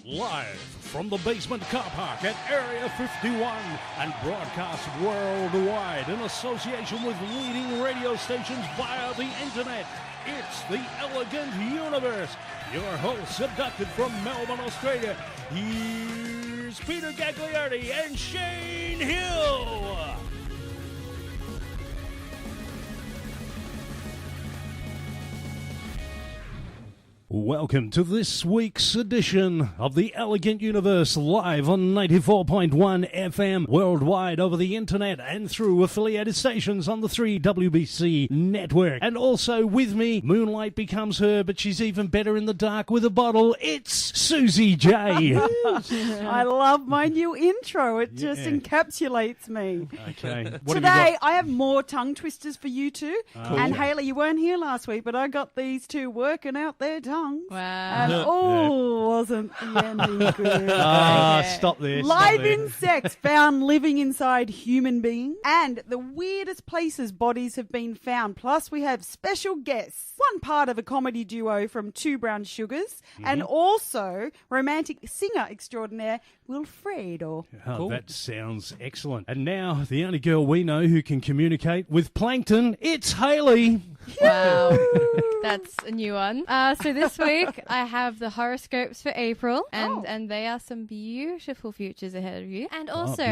Live from the basement car park at Area 51 and broadcast worldwide in association with leading radio stations via the internet. It's the Elegant Universe. Your hosts, abducted from Melbourne, Australia. Here's Peter Gagliardi and Shane Hill. Welcome to this week's edition of the Elegant Universe, live on 94.1 FM, worldwide over the internet and through affiliated stations on the 3WBC network. And also with me, Moonlight becomes her, but she's even better in the dark with a bottle. It's Susie J. I love my new intro. It just encapsulates me. Okay. Today, I have more tongue twisters for you two. And Hayley, you weren't here last week, but I got these two working out their tongues. Wow. And wasn't the ending good? Stop this. Live insects found living inside human beings, and the weirdest places bodies have been found. Plus, we have special guests. One part of a comedy duo from Two Brown Sugars, and also romantic singer extraordinaire Wilfredo. Oh, cool. That sounds excellent. And now, the only girl we know who can communicate with plankton, it's Hayley. Wow, that's a new one. So this week I have the horoscopes for April, and they are some beautiful futures ahead of you. And also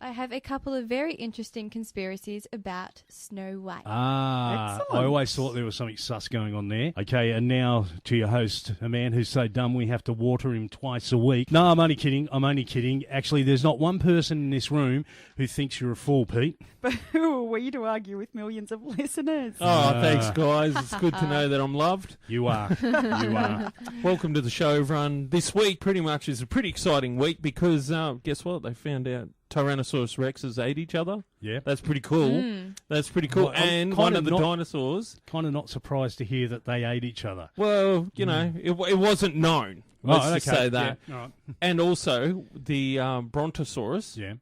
I have a couple of very interesting conspiracies about Snow White. I always thought there was something sus going on there. Okay, and now to your host, a man who's so dumb we have to water him twice a week. No, I'm only kidding. Actually, there's not one person in this room who thinks you're a fool, Pete. But who are we to argue with millions of listeners? Oh, thanks, guys. It's good to know that I'm loved. You are. You are. Welcome to the show, everyone. This week pretty much is a pretty exciting week because guess what? They found out Tyrannosaurus Rexes ate each other. Yeah. That's pretty cool. That's pretty cool. Well, and one of the dinosaurs... Kind of not surprised to hear that they ate each other. Well, you know, it wasn't known. Let's just say that. Yeah. Right. And also, the Brontosaurus... Yeah.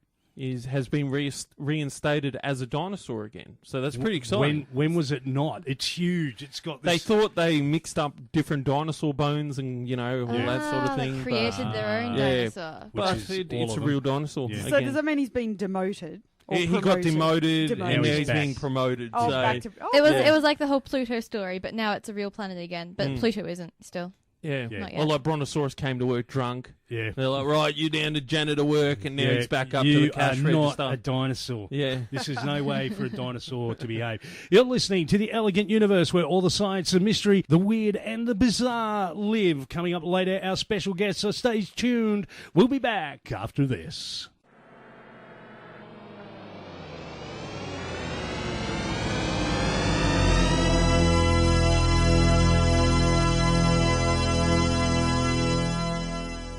Has been reinstated as a dinosaur again. So that's pretty exciting. When was it not? It's huge. It's got this... They thought they mixed up different dinosaur bones and, you know, all that sort of thing. They created their own dinosaur. But it's a real dinosaur. Yeah. So does that mean he's been demoted? He got demoted, and now he's being promoted. It was like the whole Pluto story, but now it's a real planet again. But Pluto isn't still. Yeah. Well, like Brontosaurus came to work drunk. Yeah. They're like, right, you down to janitor work, and now he's back up to the cash register. You are not a dinosaur. Yeah. This is no way for a dinosaur to behave. You're listening to the Elegant Universe, where all the science, the mystery, the weird, and the bizarre live. Coming up later, our special guests, so stay tuned. We'll be back after this.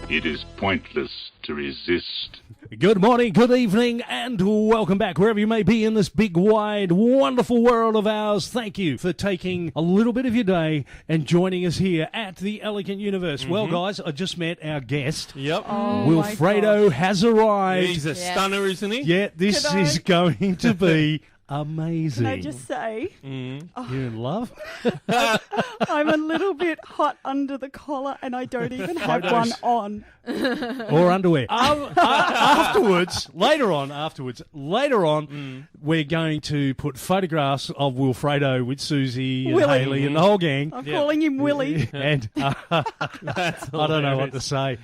It is pointless to resist. Good morning, good evening, and welcome back wherever you may be in this big, wide, wonderful world of ours. Thank you for taking a little bit of your day and joining us here at the Elegant Universe. Well, guys, I just met our guest. Yep. Wilfredo has arrived. He's a stunner, isn't he? Yeah, this is going to be... amazing. Can I just say... You're in love? I'm a little bit hot under the collar and I don't even have one on. Or underwear. Afterwards, later on, we're going to put photographs of Wilfredo with Susie and Hayley and the whole gang. I'm calling him Willie. And I don't know what to say.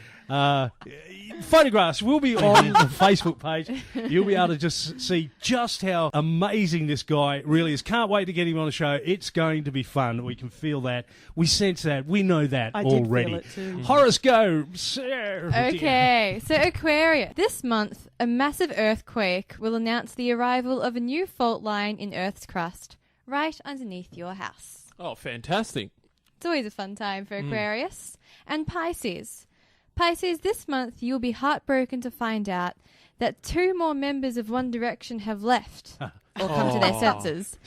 Photographs will be on the Facebook page. You'll be able to just see just how amazing this guy really is. Can't wait to get him on the show. It's going to be fun. We can feel that. We sense that. We know that already. Did feel it too. Horoscopes. Okay, so Aquarius. This month, a massive earthquake will announce the arrival of a new fault line in Earth's crust, right underneath your house. Oh, fantastic. It's always a fun time for Aquarius. And Pisces. Pisces, this month you'll be heartbroken to find out that 2 more members of One Direction have left or come to their senses.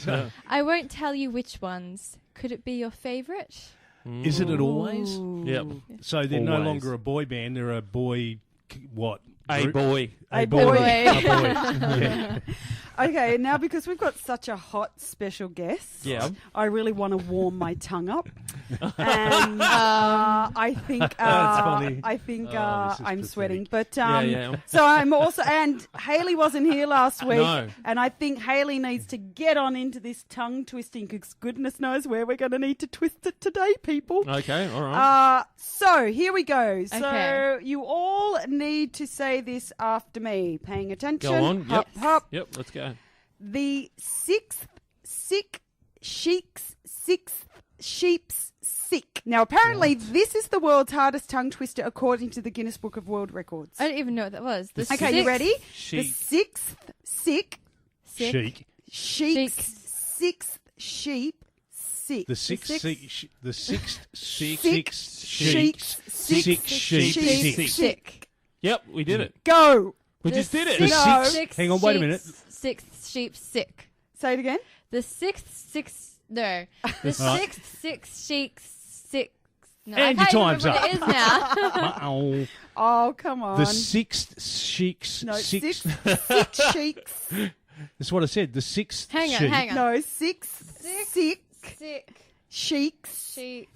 I won't tell you which ones. Could it be your favourite? Is it always? Yep. So they're no longer a boy band, they're a boy, what? A boy. A boy. A boy. Yeah. Okay, now because we've got such a hot special guest, I really want to warm my tongue up. And I I think That's funny. I'm sweating. But yeah. so I'm also, and Hayley wasn't here last week, No. and I think Hayley needs to get on into this tongue twisting because goodness knows where we're going to need to twist it today, people. Okay, all right. So here we go. So Okay. you all need to say this after me, paying attention. Go on. Hop, Yep. hop. Yep, let's go. The sixth sheep's sick. Now, apparently, this is the world's hardest tongue twister according to the Guinness Book of World Records. I don't even know what that was. Okay, you ready? Sheep. The sixth Chic. sixth sheep sick. The sixth sheep sick. Yep, we did it. Go. We just did it. The No. sixth. Hang on, wait a minute. Sixth sheep sick. Say it again. The sixth sheep sick. No, And I your can't time's remember up. what it is now. Uh-oh. Oh, come on. The sixth sheiks. No, six. six sheiks. That's what I said. The sixth. Hang on. No, six Sick sheiks. sheep. Six Sheep.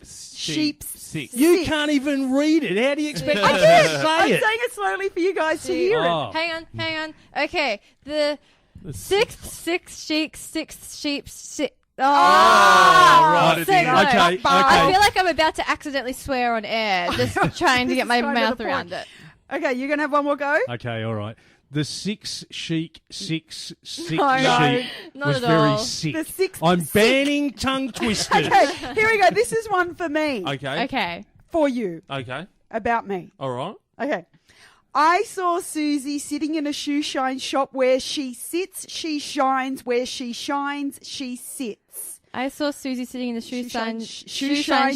sheeps. Six. You Six. can't even read it. How do you expect me I to did. say I'm it? saying it slowly for you guys to Sheep. hear it. Oh. Hang on. Okay, the sixth sheep sick. Oh, right at so the end. close. Okay, I okay. feel like I'm about to accidentally swear on air, just trying to get my kind of mouth the around point. it. Okay, you're going to have one more go? Okay, all right. The six sheep No, not was at very all. sick. The sixth I'm sick. banning tongue twisters. Okay, here we go. This is one for me. Okay. Okay. For you. Okay. About me. All right. Okay. I saw Susie sitting in a shoe shine shop where she sits, she shines, where she shines, she sits. I saw Susie sitting in the shoe shine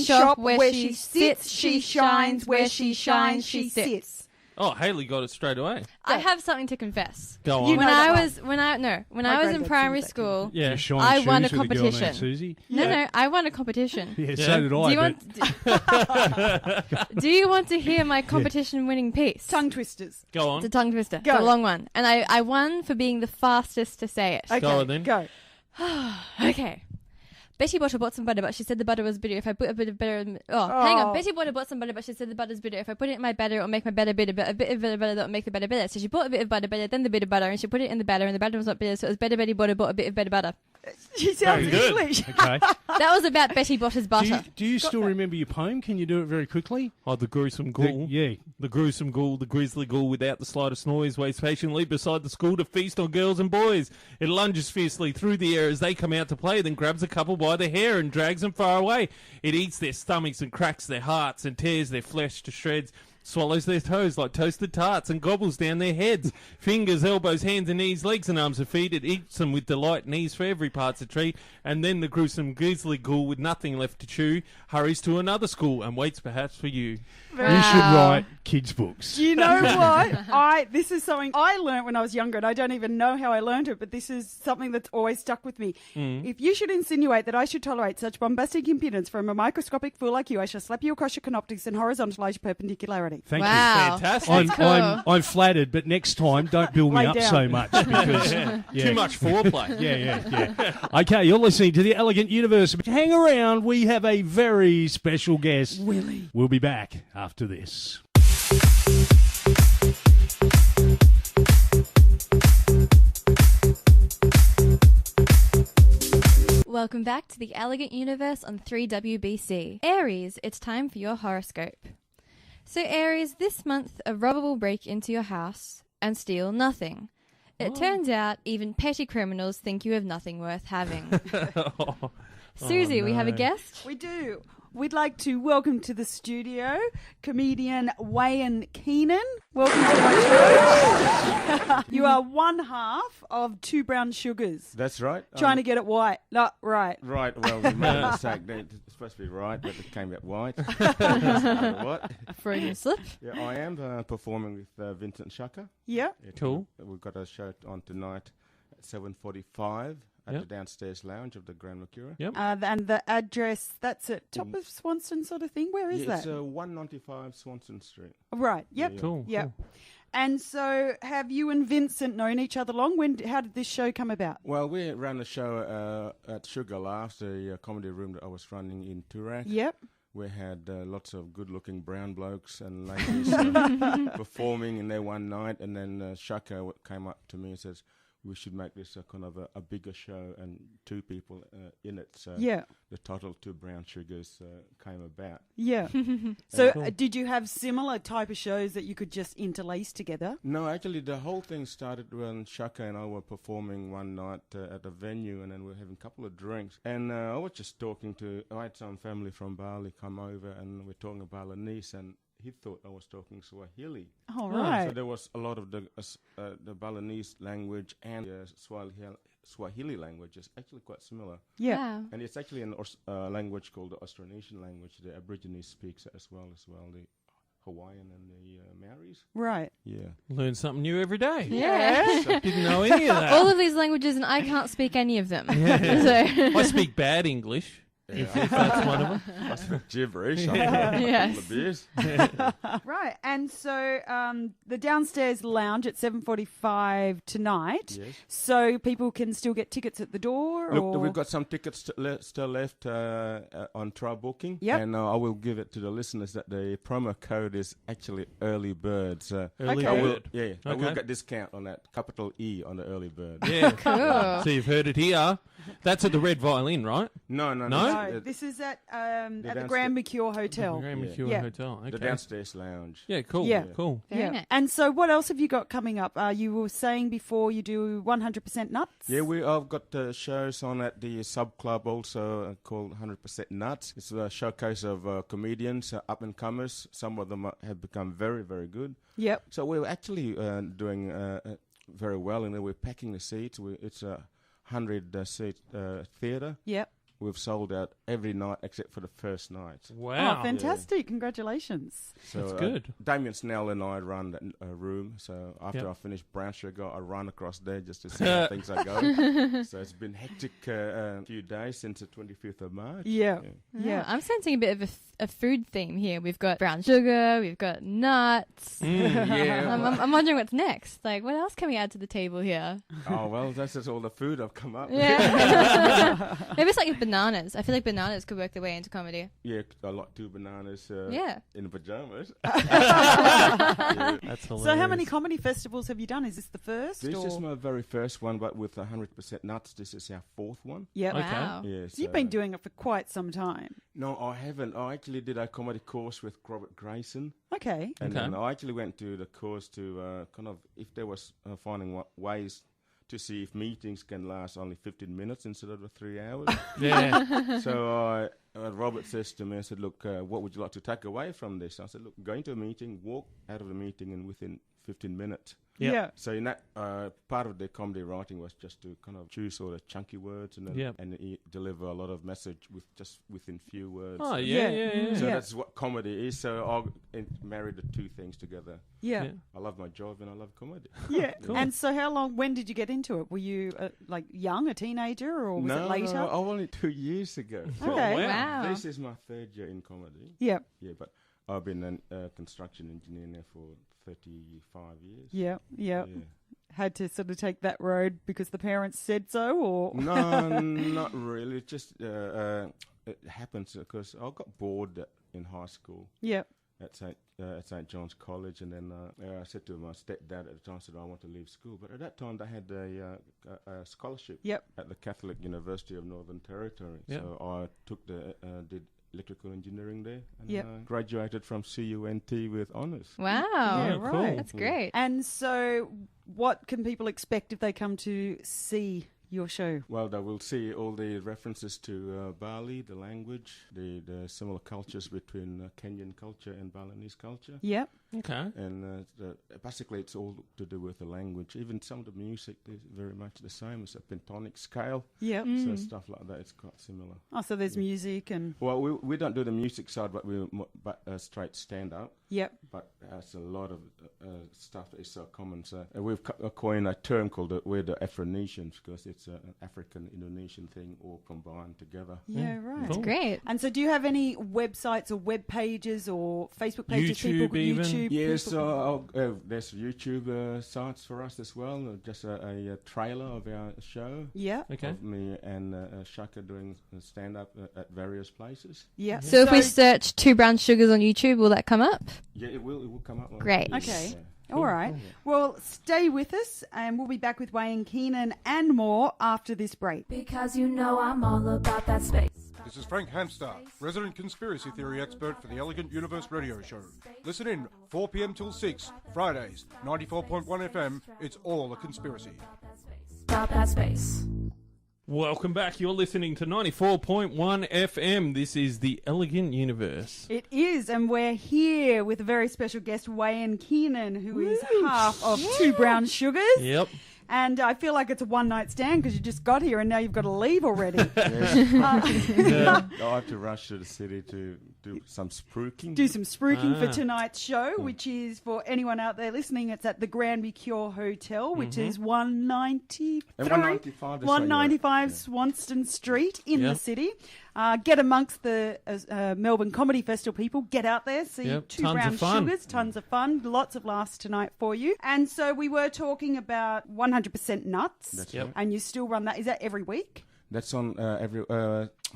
shop where she sits, she shines, where she shines, she sits. Oh, Haley got it straight away. I have something to confess. Go on. You When know I that was when I My was in granddad primary sings that school, Yeah. You shine I won shoes a with girl named competition. Susie. No, I won a competition. Yeah, Yeah. so did I. Do you but- do you want to hear my competition-winning piece? Tongue twisters. Go on. The tongue twister. Go. The long one. And I won for being the fastest to say it. Okay, Go on then. Go. Okay. Betty bought some butter, but she said the butter was bitter. If I put a bit of butter in... hang on. Betty bought some butter, but she said the butter's bitter. If I put it in my batter, it'll make my batter bitter, but a bit of butter that'll make the batter bitter. So she bought a bit of butter, then the bit of butter, and she put it in the batter, and the batter was not bitter, so it was better Betty bought a bit of better butter. She sounds Very good. English. Okay. That was about Betty Botter's butter. Do you still remember your poem? Can you do it very quickly? Oh, the gruesome ghoul. Yeah. The gruesome ghoul, the grisly ghoul, without the slightest noise, waits patiently beside the school to feast on girls and boys. It lunges fiercely through the air as they come out to play, then grabs a couple by the hair and drags them far away. It eats their stomachs and cracks their hearts and tears their flesh to shreds. Swallows their toes like toasted tarts and gobbles down their heads. Fingers, elbows, hands and knees, legs and arms and feet. It eats them with delight and ease for every part's a treat. And then the gruesome grisly ghoul, with nothing left to chew, hurries to another school and waits perhaps for you. You should write kids' books. Do you know what? This is something I learnt when I was younger, and I don't even know how I learnt it, but this is something that's always stuck with me. If you should insinuate that I should tolerate such bombastic impudence from a microscopic fool like you, I shall slap you across your canoptics and horizontalize your perpendicularity. Thank Wow. Fantastic. you. That's cool. I'm flattered, but next time don't build me Lay up down. so much because Too much foreplay. Yeah. Okay, you're listening to the Elegant Universe. Hang around, we have a very special guest. Willie. We'll be back after this. Welcome back to the Elegant Universe on 3WBC. Aries, it's time for your horoscope. So Aries, this month a robber will break into your house and steal nothing. It turns out even petty criminals think you have nothing worth having. Susie, we have a guest? We do. We'd like to welcome to the studio comedian Wayne Keenan. Welcome to my show. You are one half of Two Brown Sugars. That's right. Trying to get it white. Not right. Right, well, we made a mistake. It's supposed to be right, but it came out white. What? A Freudian slip? Yeah, I am performing with Vincent Schucker. Yeah. Cool. We've got a show on tonight at 7:45 at Yep. the downstairs lounge of the Grand Mercure. Yep. And the address, that's at top of Swanston sort of thing. Where is It's that? 195 Swanson Street. Right. Yep. Yeah. Cool. Yep. And so have you and Vincent known each other long? How did this show come about? Well, we ran the show at Sugar Laughs, the comedy room that I was running in Toorak. Yep. we had lots of good-looking brown blokes and ladies performing in there one night, and then Shaka came up to me and says, we should make this a kind of a bigger show and 2 people in it. So the title 2 Brown Sugars came about. Yeah. So did you have similar type of shows that you could just interlace together? No, actually the whole thing started when Shaka and I were performing one night at a venue, and then we were having a couple of drinks. And I was just I had some family from Bali come over, and we're talking Balinese, and he thought I was talking Swahili. Oh, right. So there was a lot of the Balinese language and Swahili language is actually quite similar. Yeah. Wow. And it's actually a language called the Austronesian language. The Aborigines speaks as well, the Hawaiian and the Maoris. Right. Yeah. Learn something new every day. Yeah. Didn't know any of that. All of these languages, and I can't speak any of them. Yeah. So. I speak bad English. If that's one of them. That's gibberish. Yes. Right. And so the downstairs lounge at 7:45 tonight. Yes. So people can still get tickets at the door? Look, we've got some tickets still left on trial booking. Yep. And I will give it to the listeners that the promo code is actually early birds. Early Okay. bird. I will get discount on that, capital E on the early bird. Yeah. Cool. So you've heard it here. That's at the Red Violin, right? No. No, this is at the Grand Mercure Hotel. Grand Mercure Yeah. Hotel. Okay. The downstairs lounge. Yeah, cool. Yeah. Cool. Very nice. And so what else have you got coming up? You were saying before you do 100% Nuts? Yeah, I've got shows on at the sub club also called 100% Nuts. It's a showcase of comedians, up and comers. Some of them have become very, very good. Yep. So we're actually doing very well, and we're packing the seats. It's a 100-seat theatre. Yep. We've sold out every night except for the first night. Wow. Oh, fantastic. Congratulations. So, That's good. Damien Snell and I run that room. So after I finish Brown Sugar, I run across there just to see how things are going. So it's been hectic a few days since the 25th of March. Yeah. I'm sensing a bit of a food theme here. We've got brown sugar, we've got nuts. Yeah. I'm wondering what's next. Like, what else can we add to the table here? Oh, well, that's just all the food I've come up with. Yeah. Maybe it's like bananas. I feel like bananas could work their way into comedy. Yeah, I like 2 bananas in pajamas. That's hilarious. So how many comedy festivals have you done? Is this the first? This is my very first one, but with 100% Nuts, this is our 4th one. Yep. Okay. Wow. Yeah, So you've been doing it for quite some time. No, I haven't. I actually did a comedy course with Robert Grayson. Okay. And then I actually went to the course to kind of, if there was finding ways to see if meetings can last only 15 minutes instead of the 3 hours. Yeah. So Robert says to me, I said, look, what would you like to take away from this? I said, look, go into a meeting, walk out of the meeting, and within 15 minutes. Yep. Yeah. So in that part of the comedy writing was just to kind of choose sort of chunky words and then and deliver a lot of message within few words. Oh, yeah. So that's what comedy is. So I married the 2 things together. Yeah. I love my job and I love comedy. Yeah. Cool. And so when did you get into it? Were you like young, a teenager, or was it later? No, only 2 years ago. Okay. Wow. This is my 3rd year in comedy. Yeah. Yeah, but I've been a construction engineer now for 35 years. Yeah. Had to sort of take that road because the parents said so, or No, not really. Just it happens because I got bored in high school. Yeah. At St. John's College, and then I said to my stepdad at the time, I said, I want to leave school. But at that time, they had a scholarship at the Catholic University of Northern Territory. Yep. So I took did electrical engineering there, and Yep. graduated from CUNT with honours. Wow. Yeah, cool. right. That's great. And so, what can people expect if they come to see your show? Well, they will see all the references to Bali, the language, the similar cultures between Kenyan culture and Balinese culture. Yep. Okay. And basically, it's all to do with the language. Even some of the music is very much the same. It's a pentatonic scale. Yep. So stuff like that, it's quite similar. Oh, so there's music and... Well, we don't do the music side, but we straight stand-up. Yep. But That's a lot of stuff that is so common. So we've coined a term called we're the Afro-Natians because it's an African-Indonesian thing all combined together. Yeah, right. That's great. And so do you have any websites or web pages or Facebook pages? YouTube even? YouTube? Yes, so there's YouTube sites for us as well. Just a trailer of our show. Yeah. Okay. Of me and Shaka doing stand-up at various places. Yeah. So if we search 2 Brown Sugars on YouTube, will that come up? Yeah, it will come up. Great. Okay. All right. Well, stay with us and we'll be back with Wayne Keenan and more after this break. Because you know I'm all about that space. This is Frank Hamster, resident conspiracy theory expert for the Elegant Universe radio show. Listen in, 4 p.m. till 6, Fridays, 94.1 FM. It's all a conspiracy. About that space. Welcome back. You're listening to 94.1 FM. This is the Elegant Universe. It is, and we're here with a very special guest, Wayne Keenan, who is half of 2 Brown Sugars. Yep. And I feel like it's a one-night stand because you just got here and now you've got to leave already. I have to rush to the city to do some spruiking. Do some spruiking for tonight's show, which is, for anyone out there listening, it's at the Grand Mercure Hotel, which is 195 Swanston Street in the city. Get amongst the Melbourne Comedy Festival people. Get out there, see 2 Brown Sugars. Tons of fun. Lots of laughs tonight for you. And so we were talking about 100% Nuts. That's right. And you still run that. Is that every week? That's on every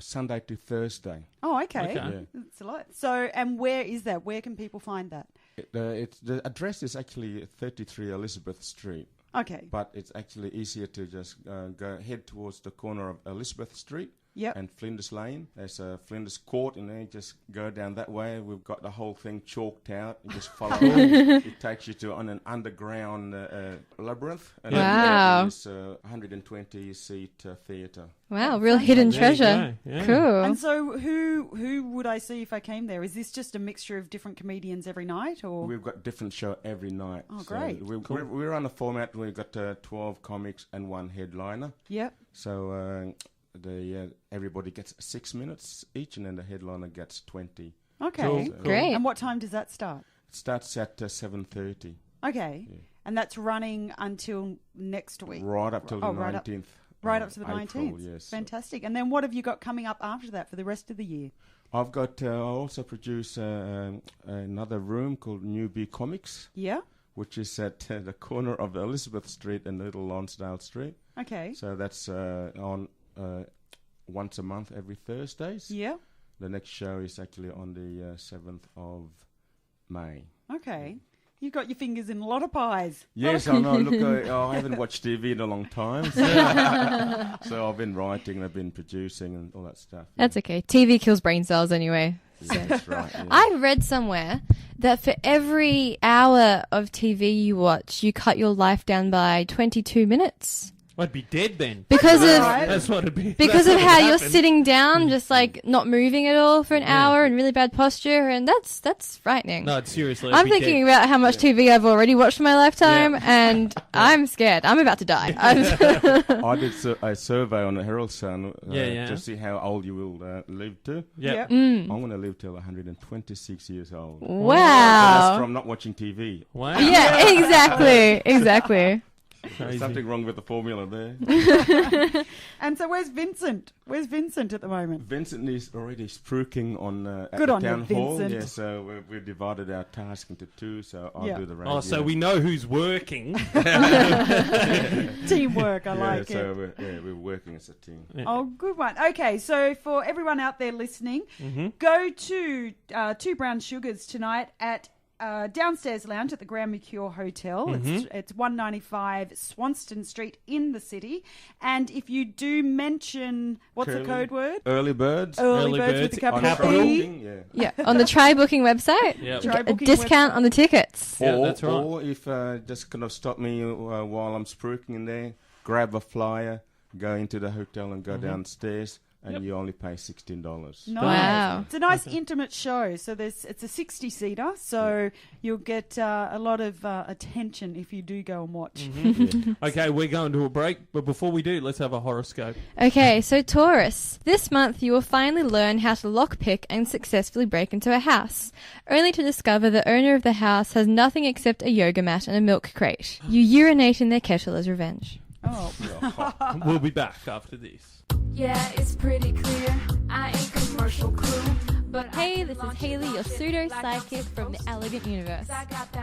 Sunday to Thursday. Oh, okay. Yeah. That's a lot. So, and where is that? Where can people find that? The address is actually 33 Elizabeth Street. Okay. But it's actually easier to just head towards the corner of Elizabeth Street. Yep. And Flinders Lane. There's a Flinders Court in there. Just go down that way. We've got the whole thing chalked out. You just follow it. It takes you to an underground labyrinth. And wow. It's a 120-seat theatre. Wow, real hidden treasure. Yeah. Cool. And so who would I see if I came there? Is this just a mixture of different comedians every night? Or We've got different show every night. Oh, so great. We're on a format where we've got 12 comics and 1 headliner. Yep. So everybody gets 6 minutes each, and then the headliner gets 20. Okay. Cool. Great. And what time does that start? It starts at 7:30. Okay. Yeah. And that's running until next week? Right up till the 19th. Right up to the April, 19th. Yes. Fantastic. And then what have you got coming up after that for the rest of the year? I've got, I also produce another room called Newbie Comics. Yeah. Which is at the corner of Elizabeth Street and Little Lonsdale Street. Okay. So that's on once a month, every Thursdays. Yeah. The next show is actually on the 7th of May. Okay. You've got your fingers in a lot of pies. Yes, I know. Look, I haven't watched TV in a long time. So, so I've been writing and I've been producing and all that stuff. That's okay. TV kills brain cells anyway. Yeah, that's right. Yeah. I read somewhere that for every hour of TV you watch, you cut your life down by 22 minutes. I'd be dead then. Because that's what it'd be. Because of how you're sitting down, just like not moving at all for an hour and really bad posture, and that's frightening. No, seriously. I'm thinking about how much TV I've already watched in my lifetime, and I'm scared. I'm about to die. I did a survey on the Herald Sun to see how old you will live to. Yeah. I'm going to live till 126 years old. Wow. So that's from not watching TV. Wow. Yeah, exactly. There's something wrong with the formula there. And so where's Vincent? Where's Vincent at the moment? Vincent is already spruiking on at Good the on town you, hall. Vincent. Yeah, so we've divided our task into 2, so I'll do the radio. Oh, so we know who's working. Teamwork, I like it. So we're working as a team. Yeah. Oh, good one. Okay, so for everyone out there listening, go to 2 Brown Sugars tonight at downstairs lounge at the Grand Mercure Hotel. It's 195 Swanston Street in the city. And if you do mention, what's the code word? Early birds. Early birds with the capital P. Yeah, on the Try Booking website. Yep. You get a discount on the tickets. Yeah, that's right. Or if just kind of stop me while I'm spruiking in there, grab a flyer, go into the hotel and go downstairs. and you only pay $16. Nice. Wow. It's a nice intimate show. So it's a 60-seater, so you'll get a lot of attention if you do go and watch. Okay, we're going to a break, but before we do, let's have a horoscope. Okay, so Taurus, this month you will finally learn how to lockpick and successfully break into a house, only to discover the owner of the house has nothing except a yoga mat and a milk crate. You urinate in their kettle as revenge. Oh. We'll be back after this. Yeah, it's pretty clear. I ain't commercial crew. But Hey, this is Haley, your pseudo-psychic from the Elegant Universe.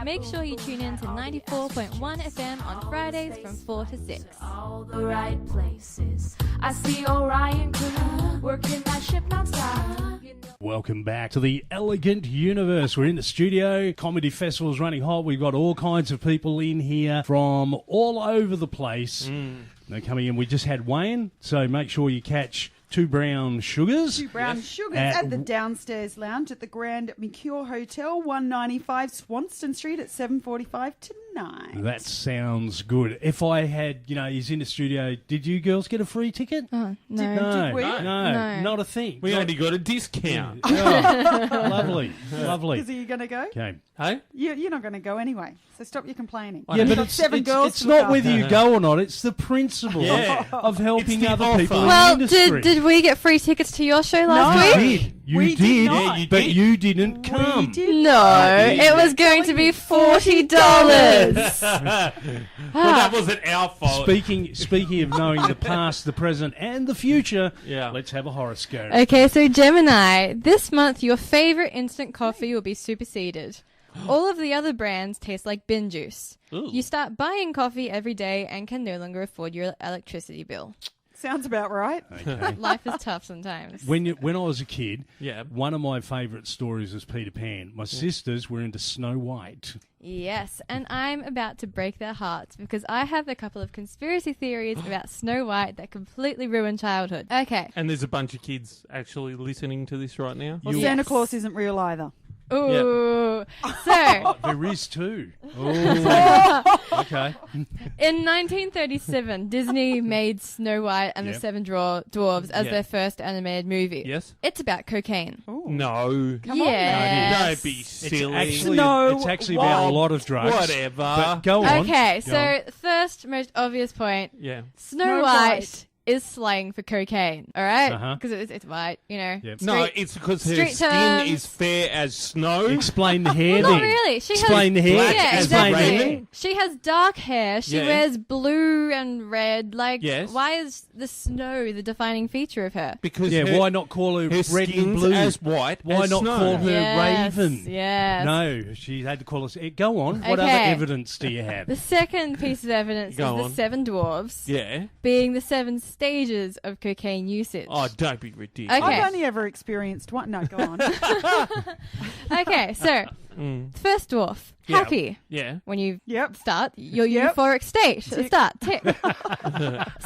Make sure you tune in to 94.1 FM on Fridays from 4 to 6. all the right places. I see Orion crew working that ship nonstop. You know. Welcome back to the Elegant Universe. We're in the studio. Comedy Festival's running hot. We've got all kinds of people in here from all over the place. They're coming in. We just had Wayne, so make sure you catch Two Brown Sugars. Two Brown Sugars at the downstairs lounge at the Grand Mercure Hotel, 195 Swanston Street at 7:45 tonight. That sounds good. If I had, he's in the studio, did you girls get a free ticket? Oh, no. No, Did we? no, not a thing. We only got a discount. Oh, lovely. Is you going to go? Okay. Hey? You're not going to go anyway, so stop your complaining. Yeah, You've but got seven girls it's to look not whether after. you go or not. It's the principle of helping It's the other offer. people in Well, the industry. did we get free tickets to your show last No. week? You did. did not. Yeah, you but did. you didn't come. We did No, not. it was going to be $40. Well, that wasn't our fault. Speaking of knowing the past, the present, and the future, Yeah. let's have a horoscope. Okay, so Gemini, this month your favorite instant coffee will be superseded. All of the other brands taste like bin juice. Ooh. You start buying coffee every day and can no longer afford your electricity bill. Sounds about right. Okay. Life is tough sometimes. When I was a kid, Yeah. one of my favourite stories was Peter Pan. My sisters were into Snow White. Yes, and I'm about to break their hearts because I have a couple of conspiracy theories about Snow White that completely ruined childhood. Okay. And there's a bunch of kids actually listening to this right now. Well, Yes. Santa Claus isn't real either. Ooh. So, There is too. Oh, okay. in 1937, Disney made Snow White and the Yep. Seven Dwarves as Yeah. their first animated movie. Yes? It's about cocaine. No. Come on, Yes. Don't be silly. It's actually about a lot of drugs. Whatever. But go on. Okay, Go so on. first most obvious point, Yeah. Snow Snow White White. is slang for cocaine, all right? Uh-huh. Because it's white, Yep. No, Street- it's because her street skin terms. is fair as snow. Explain the hair Not then. really. She Explain has the hair. black Yeah, as exactly. raven. She has dark hair. She Yeah. wears blue and red. Like, Yes. why is the snow the defining feature of her? Because Yeah, her, why not call her her red and skin's blue? as white Why as not snow? call her Yes, Raven? yes. No, she had to call us. Go on. What other Okay. evidence do you have? The second piece of evidence Go is on. the Seven Dwarves Yeah. being the 7 stages of cocaine usage. Oh, don't be ridiculous. Okay. I've only ever experienced one. No, go on. Okay, so first dwarf, Yeah. happy. Yeah. When you Yep. start your Yep. euphoric state at the Tick. start. Tick.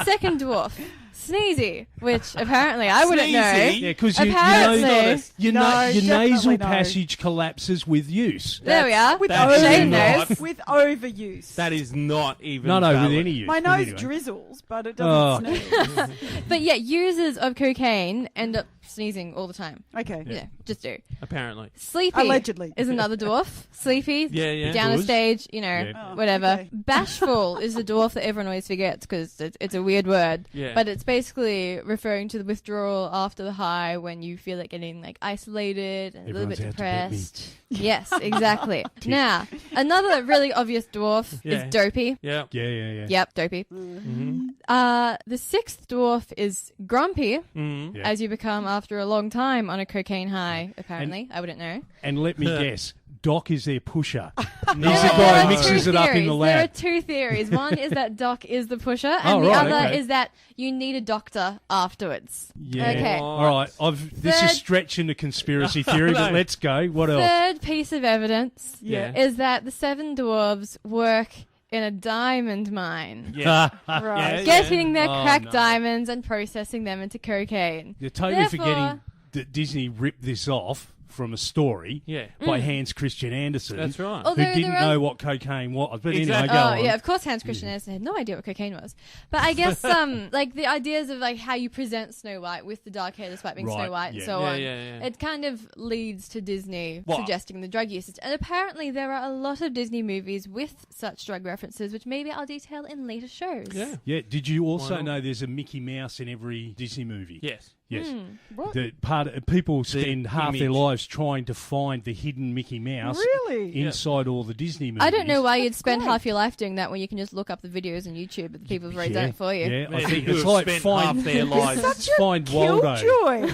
Second dwarf, sneezy, which apparently I wouldn't know. Sneezy? Yeah, because Apparently. your No, definitely nasal no. passage collapses with use. There we are. With That's Shane not- knows. With overuse. That is not even No, with valid. any use. My but nose anyway. drizzles, but it Oh. doesn't sneeze. But yeah, users of cocaine end up sneezing all the time. Okay. Yeah, just do. Apparently. Sleepy Allegedly. is another dwarf. Sleepy, Yeah, yeah. down a Good. stage, Yeah. Oh, whatever. okay. Bashful is the dwarf that everyone always forgets because it's a weird word. Yeah. But it's basically referring to the withdrawal after the high when you feel like getting like isolated and a little Everyone's bit out to get me. depressed. Yes, exactly. Now, another really obvious dwarf Yeah. is dopey. Yeah. Yeah. Yep, dopey. Mm-hmm. The sixth dwarf is grumpy, Mm-hmm. Yeah. as you become after a long time on a cocaine high, apparently. I wouldn't know. And let me guess, Doc is their pusher. He's the There guy are who mixes two it up in theories. the There are lab. two theories. One is that Doc is the pusher, and Oh, the right, other okay. is that you need a doctor afterwards. Yeah. Okay. All right. This is Third- stretching the conspiracy theory, but No. let's go. What else? Third piece of evidence Yeah. is that the 7 dwarves work in a diamond mine, Yeah. Right. Yeah. getting their Oh, cracked no. diamond and processing them into cocaine. You're totally Therefore- forgetting that Disney ripped this off from a story by Hans Christian Andersen. That's right. Who didn't know what cocaine was. But anyway, go on. Yeah, of course Hans Christian Andersen had no idea what cocaine was. But I guess like the ideas of like how you present Snow White with the dark hair despite being Snow White and so on. It kind of leads to Disney suggesting the drug usage. And apparently there are a lot of Disney movies with such drug references, which maybe I'll detail in later shows. Yeah. Yeah. Did you also know there's a Mickey Mouse in every Disney movie? Yes. Yes. What? People spend half their lives trying to find the hidden Mickey Mouse inside all the Disney movies. I don't know why you'd spend half your life doing that when you can just look up the videos on YouTube that people have already done it for you. Yeah, I think it's like half their lives. Find Waldo. Killjoy.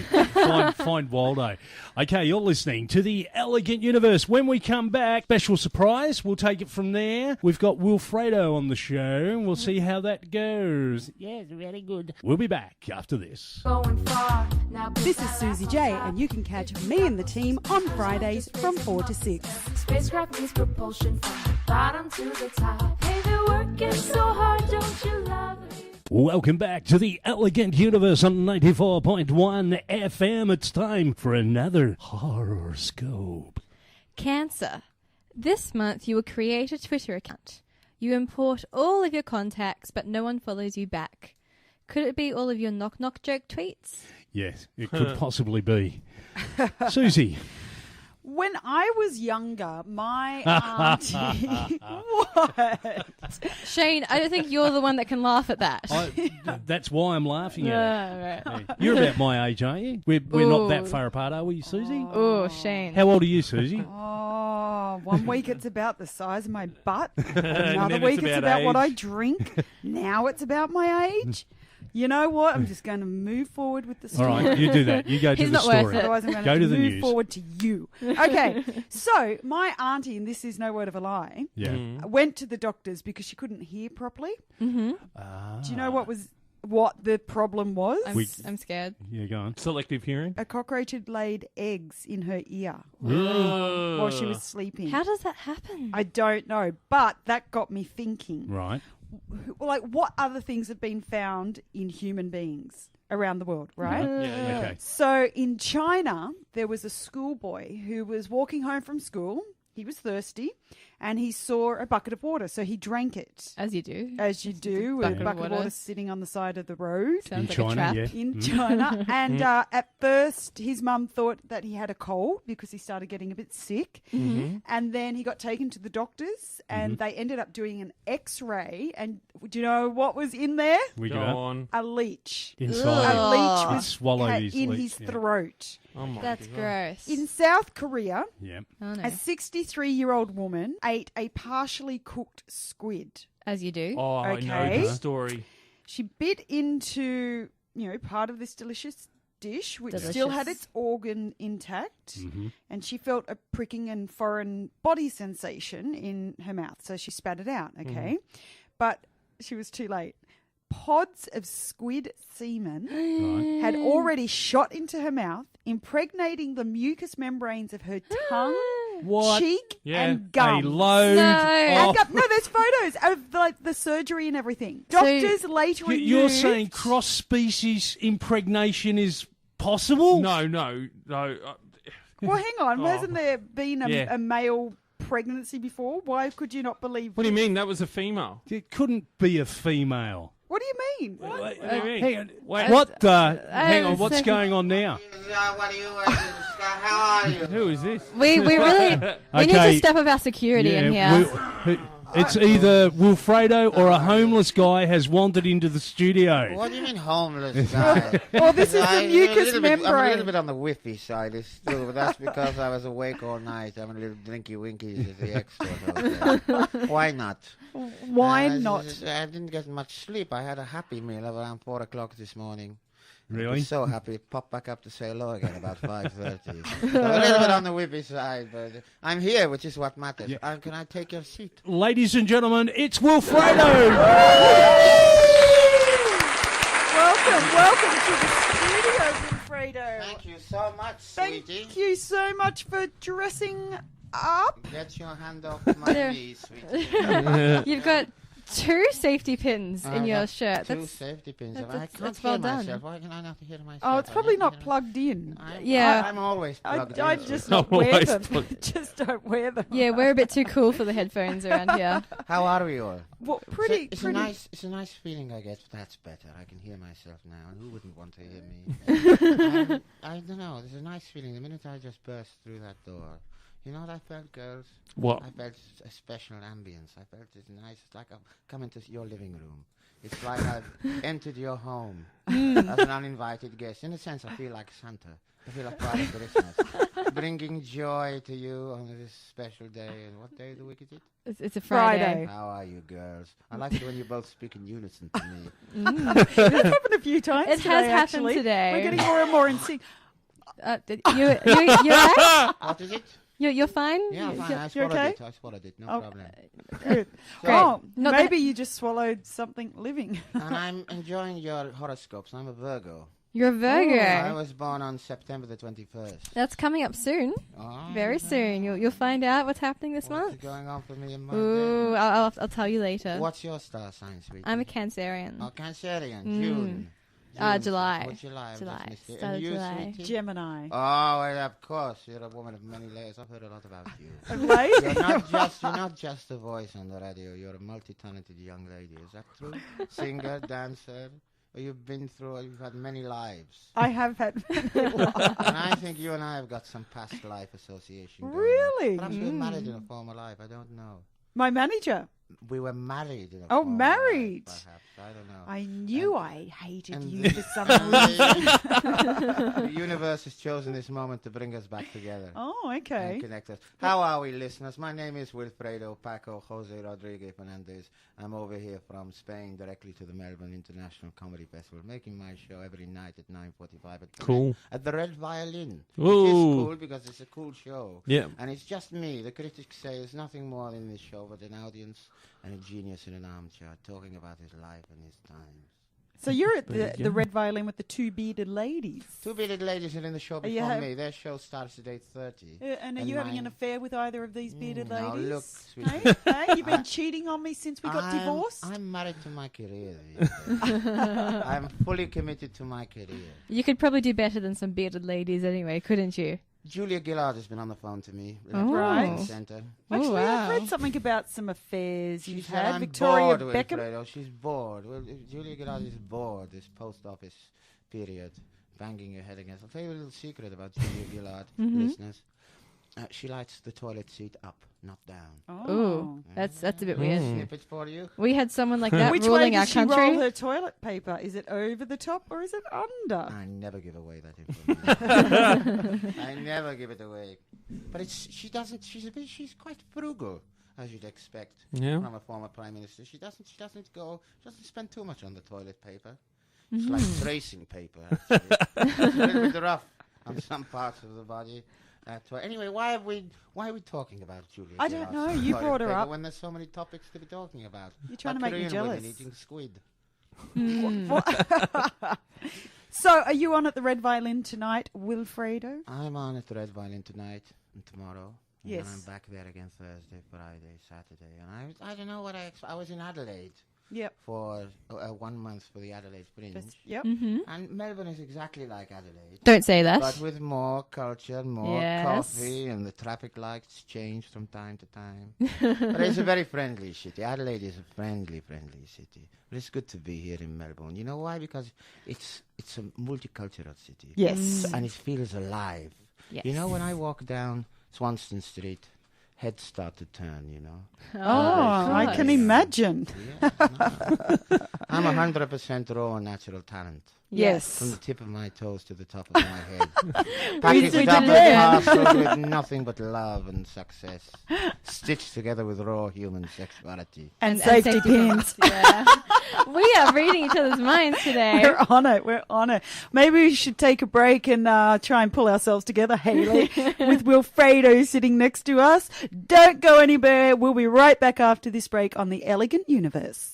find Waldo. Okay, you're listening to The Elegant Universe. When we come back, special surprise, we'll take it from there. We've got Wilfredo on the show, and we'll see how that goes. Yes, very good. We'll be back after this. This is Susie J, and you can catch me and the team on Fridays from 4 to 6. Spacecraft needs propulsion from the bottom to the top. Hey, they're working so hard, don't you love it? Welcome back to The Elegant Universe on 94.1 FM. It's time for another horoscope. Cancer. This month you will create a Twitter account. You import all of your contacts, but no one follows you back. Could it be all of your knock-knock joke tweets? Yes, it could possibly be. Susie. When I was younger, my auntie... What? Shane, I don't think you're the one that can laugh at that. That's why I'm laughing at it. Right. You're about my age, aren't you? We're not that far apart, are we, Susie? Oh, Shane. How old are you, Susie? Oh, one week it's about the size of my butt. Another week it's about what I drink. Now it's about my age. You know what? I'm just going to move forward with the story. All right, you do that. You go to the story. Otherwise, I'm going to move forward to you. Okay, so my auntie, and this is no word of a lie, went to the doctors because she couldn't hear properly. Mm-hmm. Do you know what the problem was? I'm scared. Yeah, go on. Selective hearing? A cockroach had laid eggs in her ear. Really? While she was sleeping. How does that happen? I don't know, but that got me thinking. Right. Like, what other things have been found in human beings around the world, right? Yeah, okay. So in China, there was a schoolboy who was walking home from school. He was thirsty, and he saw a bucket of water, so he drank it. As you do. As you do, with a bucket of water sitting on the side of the road. Sounds like China, a trap. yeah. In China. And at first, his mum thought that he had a cold because he started getting a bit sick. Mm-hmm. And then he got taken to the doctors, and they ended up doing an X-ray. And do you know what was in there? Go on. A leach. Inside. A leech was swallowed in his throat. Oh my That's God. gross. In South Korea, Oh, no. a 63-year-old woman ate a partially cooked squid. As you do. Oh, I know the story. She bit into, part of this delicious dish, which still had its organ intact, and she felt a pricking and foreign body sensation in her mouth, so she spat it out, okay? But she was too late. Pods of squid semen had already shot into her mouth, impregnating the mucous membranes of her tongue, cheek, and gums. A load of... No, there's photos of the surgery and everything. Doctors later removed... You're saying cross-species impregnation is possible? No. Well, hang on. Hasn't there been a male pregnancy before? Why could you not believe... What do you mean? That was a female. It couldn't be a female. What do you mean? What do you mean? Hang on. Wait. Hang on. What's going on now? How are you? Who is this? We really we need to step up our security in here. It's either Wilfredo or a homeless guy has wandered into the studio. What do you mean homeless guy? Well, this is the mucous membrane. I'm a little bit on the whiffy side still, but that's because I was awake all night. I'm a little drinky winkies at the extra. Why not? Why not? I didn't get much sleep. I had a Happy Meal around 4 o'clock this morning. Really? I was so happy. Pop back up to say hello again about 5:30. So a little bit on the whippy side, but I'm here, which is what matters. Yeah. Can I take your seat? Ladies and gentlemen, it's Wilfredo! Welcome to the studio, Wilfredo. Thank you so much, sweetie. Thank you so much for dressing up. Get your hand off my knee, sweetie. You've got 2 safety pins in your shirt. Two safety pins. I can't well hear done. myself. Why can I not hear myself? Oh, it's probably not plugged in. I'm always plugged in. I just not wear them. Just don't wear them. Yeah, we're a bit too cool for the headphones around here. How are we all? Well, It's a nice feeling I get. That's better. I can hear myself now, and who wouldn't want to hear me? I don't know. There's a nice feeling. The minute I just burst through that door, you know what I felt, girls? What? I felt a special ambience. I felt it's nice. It's like I've come into your living room. It's like I've entered your home as an uninvited guest. In a sense, I feel like Santa. I feel like Father Christmas, bringing joy to you on this special day. And what day of the week is it? It's a Friday. How are you, girls? I like it when you both speak in unison to me. It's happened a few times. It has happened today. We're getting more and more in sync. You're right? What is it? You're fine? Yeah, I'm fine. I You're okay? swallowed it. No problem. Good. Great. Oh, Not maybe you just swallowed something living. And I'm enjoying your horoscopes. I'm a Virgo. You're a Virgo. I was born on September the 21st. That's coming up soon. Oh, Very soon. You'll find out what's happening this month. What's going on for me in my Ooh, day? I'll tell you later. What's your star sign, sweetie? I'm a Cancerian. Oh, Cancerian. June. July. Oh, July. July. And Start of you, July. sweetie? Gemini. Oh, well, of course. You're a woman of many layers. I've heard a lot about you. Right? You're not just a voice on the radio. You're a multi-talented young lady. Is that true? Singer, dancer. You've had many lives. I have had many lives. And I think you and I have got some past life association going on. Really? Perhaps we were married in a former life. I don't know. My manager. We were married in a Oh, former married. life, perhaps. I don't know. I knew I hated and you for some reason. The universe has chosen this moment to bring us back together. Oh, okay. And connect us. How are we, listeners? My name is Wilfredo Paco Jose Rodriguez Fernandez. I'm over here from Spain directly to the Melbourne International Comedy Festival, making my show every night at 9:45 at the Red Violin. Which is cool because it's a cool show. Yeah. And it's just me. The critics say there's nothing more in this show but an audience and a genius in an armchair talking about his life and his times. So you're at the Red Violin with the 2 bearded ladies. 2 bearded ladies are in the show before me. Their show starts at 8:30. And are you having an affair with either of these bearded ladies? No, look, sweetie. Hey, you've been cheating on me since we got divorced? I'm married to my career. I'm fully committed to my career. You could probably do better than some bearded ladies anyway, couldn't you? Julia Gillard has been on the phone to me. Right. Center. Actually, I've read something about some affairs you've had. Victoria Beckham. Wilfredo. She's bored. Well, Julia Gillard is bored this post office period, banging her head against. I'll tell you a little secret about Julia Gillard, listeners. She lights the toilet seat up, not down. Oh, that's a bit weird. Snippet for you. We had someone like that Which ruling way our does she country. roll her toilet paper? Is it over the top or is it under? I never give away that information. I never give it away. But she doesn't. She's quite frugal, as you'd expect from a former prime minister. She doesn't spend too much on the toilet paper. It's like tracing paper. Actually. It's a little bit rough on some parts of the body. Anyway, why are we talking about Julia? I don't know. You brought her up when there's so many topics to be talking about. You're trying to make me jealous. Women eating squid. So, are you on at the Red Violin tonight, Wilfredo? I'm on at the Red Violin tonight and tomorrow. Yes. And I'm back there again Thursday, Friday, Saturday. And I don't know what I was in Adelaide. Yep. For 1 month for the Adelaide Fringe. Yep. And Melbourne is exactly like Adelaide. Don't say that. But with more culture, more coffee, and the traffic lights change from time to time. But it's a very friendly city. Adelaide is a friendly city. But it's good to be here in Melbourne. You know why? Because it's a multicultural city. Yes. And it feels alive. Yes. You know, when I walk down Swanston Street, heads start to turn, you know. I can imagine. Yeah, no. I'm 100% raw and natural talent. Yes. From the tip of my toes to the top of my head. Packaged up and parceled with nothing but love and success. Stitched together with raw human sexuality. And safety pins. Yeah. We are reading each other's minds today. We're on it. Maybe we should take a break and try and pull ourselves together, Hayley, with Wilfredo sitting next to us. Don't go anywhere. We'll be right back after this break on The Elegant Universe.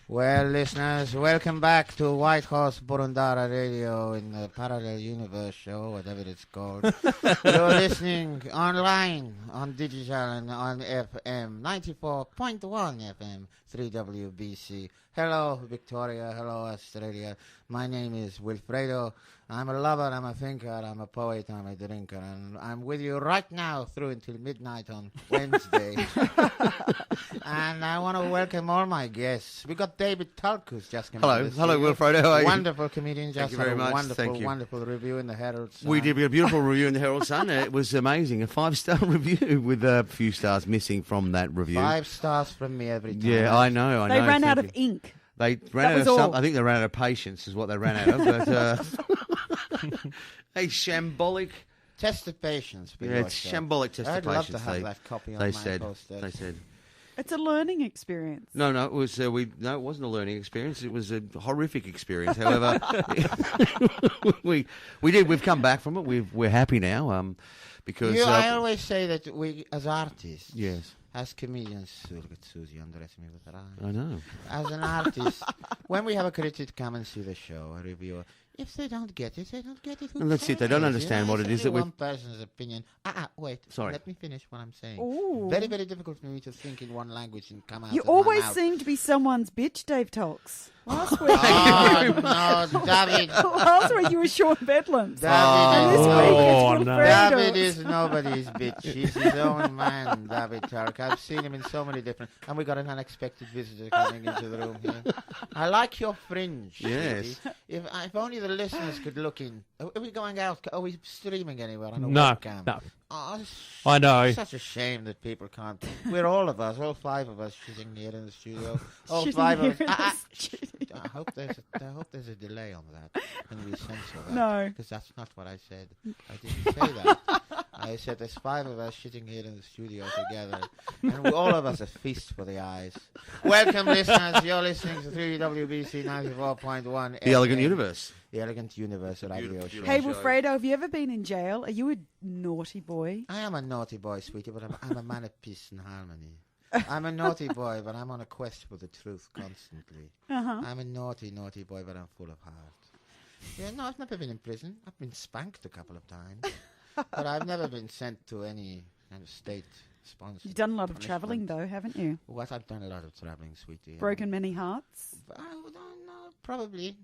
Well, listeners, welcome back to White Horse Burundara Radio in the Parallel Universe show, whatever it's called. You're listening online, on digital, and on FM, 94.1 FM, 3WBC. Hello, Victoria. Hello, Australia. My name is Wilfredo. I'm a lover, I'm a thinker, I'm a poet, I'm a drinker, and I'm with you right now through until midnight on Wednesday. And I want to welcome all my guests. We got David Tulk, who's just come in. Hello, Wilfredo. How are you? Wonderful comedian. Just Thank you very much. Wonderful review in the Herald Sun. We did a beautiful review in the Herald Sun. It was amazing. A 5-star review with a few stars missing from that review. 5 stars from me every time. Yeah, I know. They ran out of ink. They ran out of something. I think they ran out of patience is what they ran out of. But a shambolic test of patience. Yeah, it's shambolic test of patience. I'd love to have that copy on my poster. They said. It's a learning experience. No, it was it wasn't a learning experience. It was a horrific experience. However, we've come back from it. We're happy now. Because I always say that we, as artists, yes, as comedians, look at Susie underestimate me with her eyes. I know. As an artist, when we have a critic come and see the show, a reviewer, if they don't get it, they don't get it. And that's it. They don't understand what it is that we. One person's opinion. Wait. Sorry. Let me finish what I'm saying. Ooh. Very, very difficult for me to think in one language and come out. You of always my mouth. seem to be someone's bitch, Dave Talks. Last week. Oh, no, David. Last week you were Sean Bedlam. David, this week it's Wilfredo. David is nobody's bitch. He's his own man, David Tark. I've seen him in so many different... And we got an unexpected visitor coming into the room here. I like your fringe. Yes. If only the listeners could look in. Are we going out? Are we streaming anywhere on a No, webcam? no. Oh, I know. Such a shame that people can't. We're all of us, all 5 of us, sitting here in the studio. All Sitting 5 of here in us. the studio. I hope there's a delay on that, and we censor that. No. Because that's not what I said. I didn't say that. I said there's 5 of us sitting here in the studio together, and all of us a feast for the eyes. Welcome, listeners. You're listening to 3WBC 94.1. The Elegant Universe. The Elegant Universe radio show. Hey, Wilfredo, have you ever been in jail? Are you a naughty boy? I am a naughty boy, sweetie, but I'm a man of peace and harmony. I'm a naughty boy, but I'm on a quest for the truth constantly. I'm a naughty boy, but I'm full of heart. Yeah, no, I've never been in prison. I've been spanked a couple of times. But I've never been sent to any kind of state-sponsored You've done a lot of punishment. travelling, though, haven't you? What? I've done a lot of travelling, sweetie. Broken many hearts? I don't know. Probably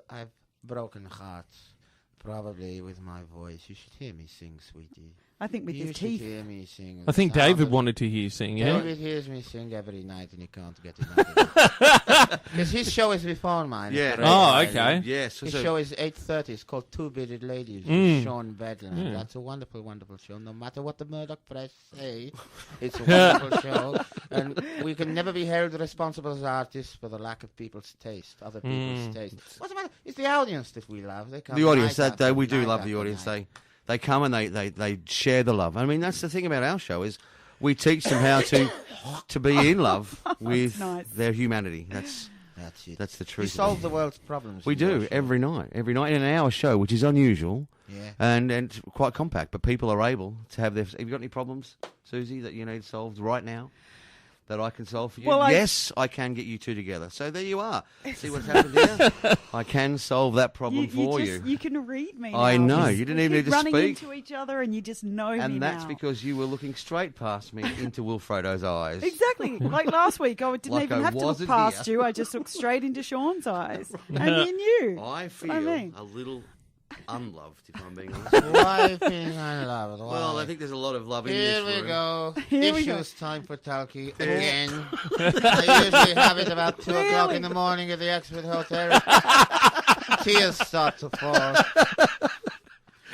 I've broken hearts. Probably with my voice. You should hear me sing, sweetie. I think with you his should teeth. hear me sing. I think David wanted to hear you sing, yeah? David hears me sing every night and he can't get enough. Because his show is before mine. Yeah. Oh, okay. Yes. His show is 8:30. It's called Two Bearded Ladies with Sean Bedlam. Yeah. That's a wonderful, wonderful show. No matter what the Murdoch press say, it's a wonderful show. And we can never be held responsible as artists for the lack of people's taste, other people's taste. What's the matter? It's the audience that we love. They come The audience, night we do night love after the audience. night. They come and they share the love. I mean, that's the thing about our show is we teach them how to be in love with their humanity. That's it. That's the We truth. solve the world's problems. We do every night in an hour show, which is unusual, and quite compact. But people are able to have their. Have you got any problems, Susie, that you need solved right now? That I can solve for you? Well, yes, I can get you two together. So there you are. See what's happened here? I can solve that problem for you. You can read me. I now. know. You didn't even need to running speak. into each other, and you just know me And that's now. because you were looking straight past me into Wilfredo's eyes. Exactly. Like last week, I didn't Like even I have to look wasn't past here. you. I just looked straight into Sean's eyes. And you knew. I feel a little unloved, if I'm being honest. Why being unloved? Why? Well, I think there's a lot of love in this Here we room. go. Here we go. Issues time for Talkie again. I usually have it about 2 o'clock in the morning at the Exford Hotel. Tears start to fall.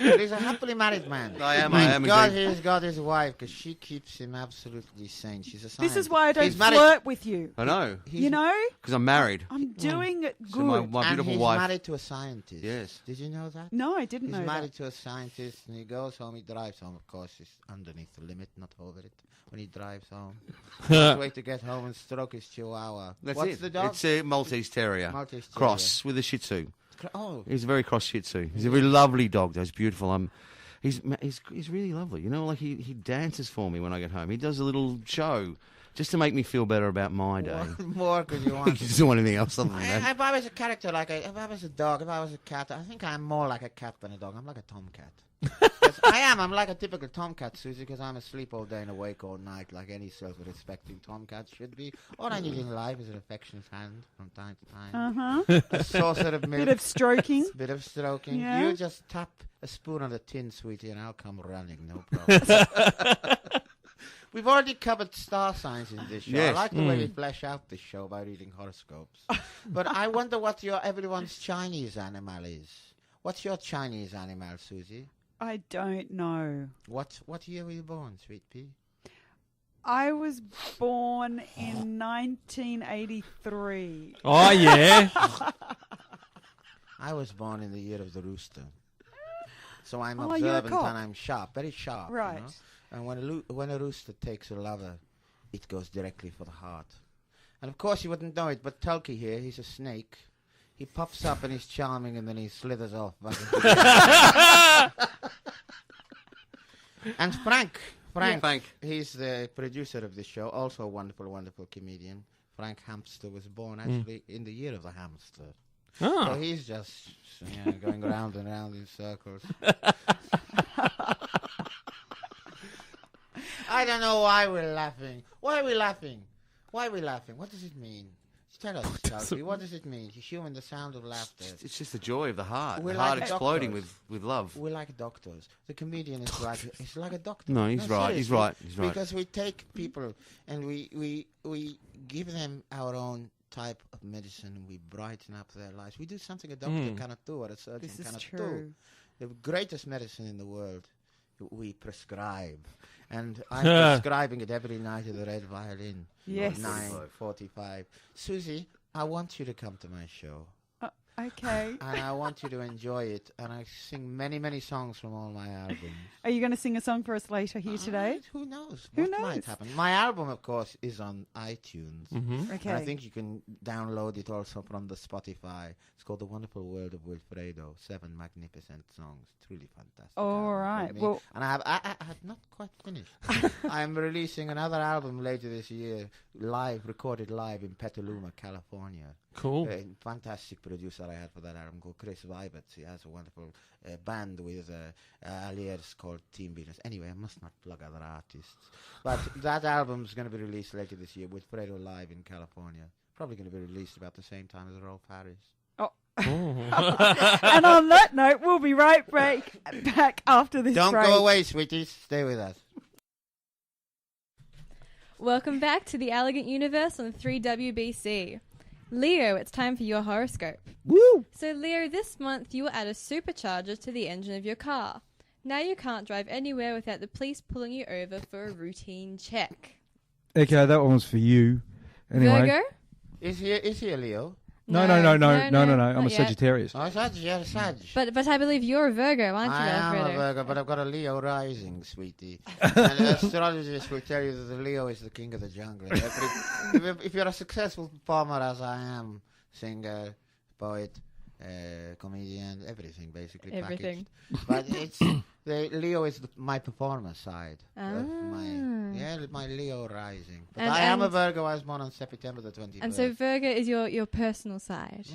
But he's a happily married man. I am God, indeed. he's got his wife because she keeps him absolutely sane. She's a scientist. This is why I don't He's married- flirt with you. I know. You know? Because I'm married. I'm doing it So good. my and beautiful he's wife. married to a scientist. Yes. Did you know that? No, I didn't He's know married that. to a scientist, and he goes home. He drives home. Of course, he's underneath the limit, not over it. When he drives home, can't wait to get home and stroke his chihuahua. That's What's it. the dog? It's a Maltese Terrier. Maltese Terrier. Cross with a Shih Tzu. Oh, He's a very cross Shih Tzu. He's a very lovely dog. Though. He's beautiful. He's really lovely. You know, like he dances for me when I get home. He does a little show just to make me feel better about my day. More because you want. You just don't want anything else other than that. If I was a character, if I was a dog, if I was a cat, I think I'm more like a cat than a dog. I'm like a tomcat. I am. I'm like a typical tomcat, Susie, because I'm asleep all day and awake all night, like any self-respecting tomcat should be. All I need in life is an affectionate hand from time to time. A saucer of milk. Bit of stroking. Bit of stroking. Yeah. You just tap a spoon on the tin, sweetie, and I'll come running. No problem. We've already covered star signs in this show. Yes. I like the way we flesh out this show by reading horoscopes. But I wonder what everyone's Chinese animal is. What's your Chinese animal, Susie? I don't know. What year were you born, sweet pea? I was born in 1983. Oh, yeah. I was born in the year of the rooster. So I'm you're a observant cock. and I'm sharp, very sharp. Right. You know? And when a rooster takes a lover, it goes directly for the heart. And of course you wouldn't know it, but Tulky here, he's a snake. He pops up and he's charming and then he slithers off. And Frank, he's the producer of this show, also a wonderful, wonderful comedian. Frank Hamster was born actually in the year of the hamster. Oh. So he's just going round and round in circles. I don't know why we're laughing. Why are we laughing? What does it mean? Tell us, Chelsea, what does it mean? To human the sound of laughter. It's just the joy of the heart. We're The heart like exploding doctors. with love. We're like doctors. The comedian is like a doctor. No, he's right. He's right. Because we take people and we give them our own type of medicine and we brighten up their lives. We do something a doctor cannot do or a surgeon cannot do. The greatest medicine in the world we prescribe. And I'm prescribing it every night at the Red Violin. Yes. 9:45. Susie, I want you to come to my show. Okay. And I want you to enjoy it. And I sing many, many songs from all my albums. Are you going to sing a song for us later here today? Who knows? Who What knows? might happen? My album, of course, is on iTunes. Okay. And I think you can download it also from the Spotify. It's called The Wonderful World of Wilfredo. 7 magnificent songs. Truly fantastic. All right. Well, and I have not quite finished. I'm releasing another album later this year, recorded live in Petaluma, California. Cool. A fantastic producer I had for that album called Chris Vibert. He has a wonderful band with alias called Team Venus. Anyway, I must not plug other artists. But that album's going to be released later this year with Fredo live in California. Probably going to be released about the same time as Rolf Harris. And on that note, we'll be right back after this Don't break. go away, sweeties. Stay with us. Welcome back to the Elegant Universe on 3WBC. Leo, it's time for your horoscope. Woo! So, Leo, this month you will add a supercharger to the engine of your car. Now you can't drive anywhere without the police pulling you over for a routine check. Okay, that one was for you. Anyway. Virgo? Is he a Leo? No. I'm a not yet. Sagittarius. Oh, Sag. But I believe you're a Virgo, aren't you, I am a Wilfredo? Virgo, but I've got a Leo rising, sweetie. And astrologists will tell you that the Leo is the king of the jungle. If you're a successful performer, as I am, singer, poet, comedian, everything basically Everything. packaged. But it's Leo is my performer side of my Leo rising. But I am a Virgo. I was born on September the 23rd. And so Virgo is your personal side.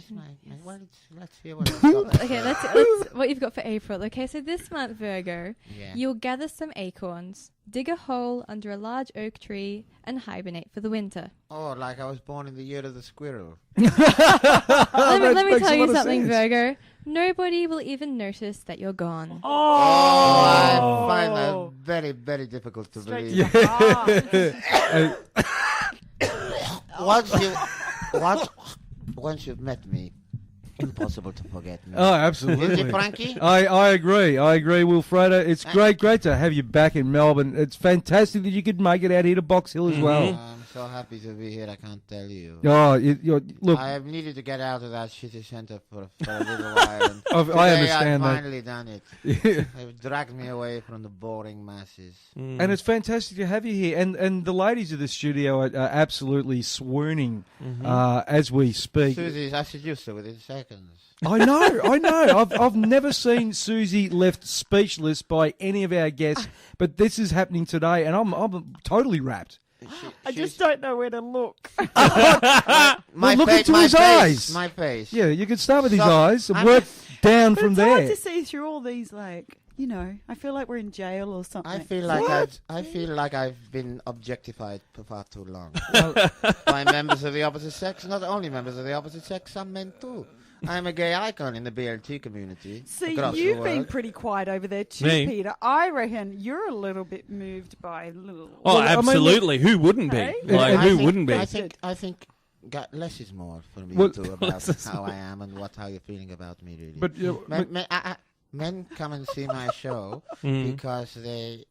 Well, let's hear what I've got. Okay, let's what you've got for April. Okay, so this month, Virgo, you'll gather some acorns, dig a hole under a large oak tree, and hibernate for the winter. Oh, like I was born in the year of the squirrel. Let me tell you something, Virgo. Nobody will even notice that you're gone. I find that very, very difficult to believe. Once you've met me, impossible to forget me. Oh, absolutely. Is it, Frankie? I agree, Wilfredo. It's great to have you back in Melbourne. It's fantastic that you could make it out here to Box Hill as well. I'm so happy to be here, I can't tell you. Oh, look. I have needed to get out of that shitty centre for a little while. And I understand I've that. finally done it. Yeah. They've dragged me away from the boring masses. And it's fantastic to have you here. And the ladies of the studio are absolutely swooning as we speak. Susie, I seduced her within seconds. I know. I've never seen Susie left speechless by any of our guests, but this is happening today, and I'm totally wrapped. I just don't know where to look. Look into his eyes. My face. Yeah, you could start with his eyes and work down from it's there. hard to see through all these, like, you know, I feel like we're in jail or something. I feel like I've been objectified for far too long by members of the opposite sex. Not only members of the opposite sex, some men too. I'm a gay icon in the BLT community. See, you've been pretty quiet over there too, Peter. I reckon you're a little bit moved by little. Oh, absolutely. Who wouldn't be? Like, who wouldn't be? I think less is more for me too about how I am and how you're feeling about me, really. But men come and see my show because they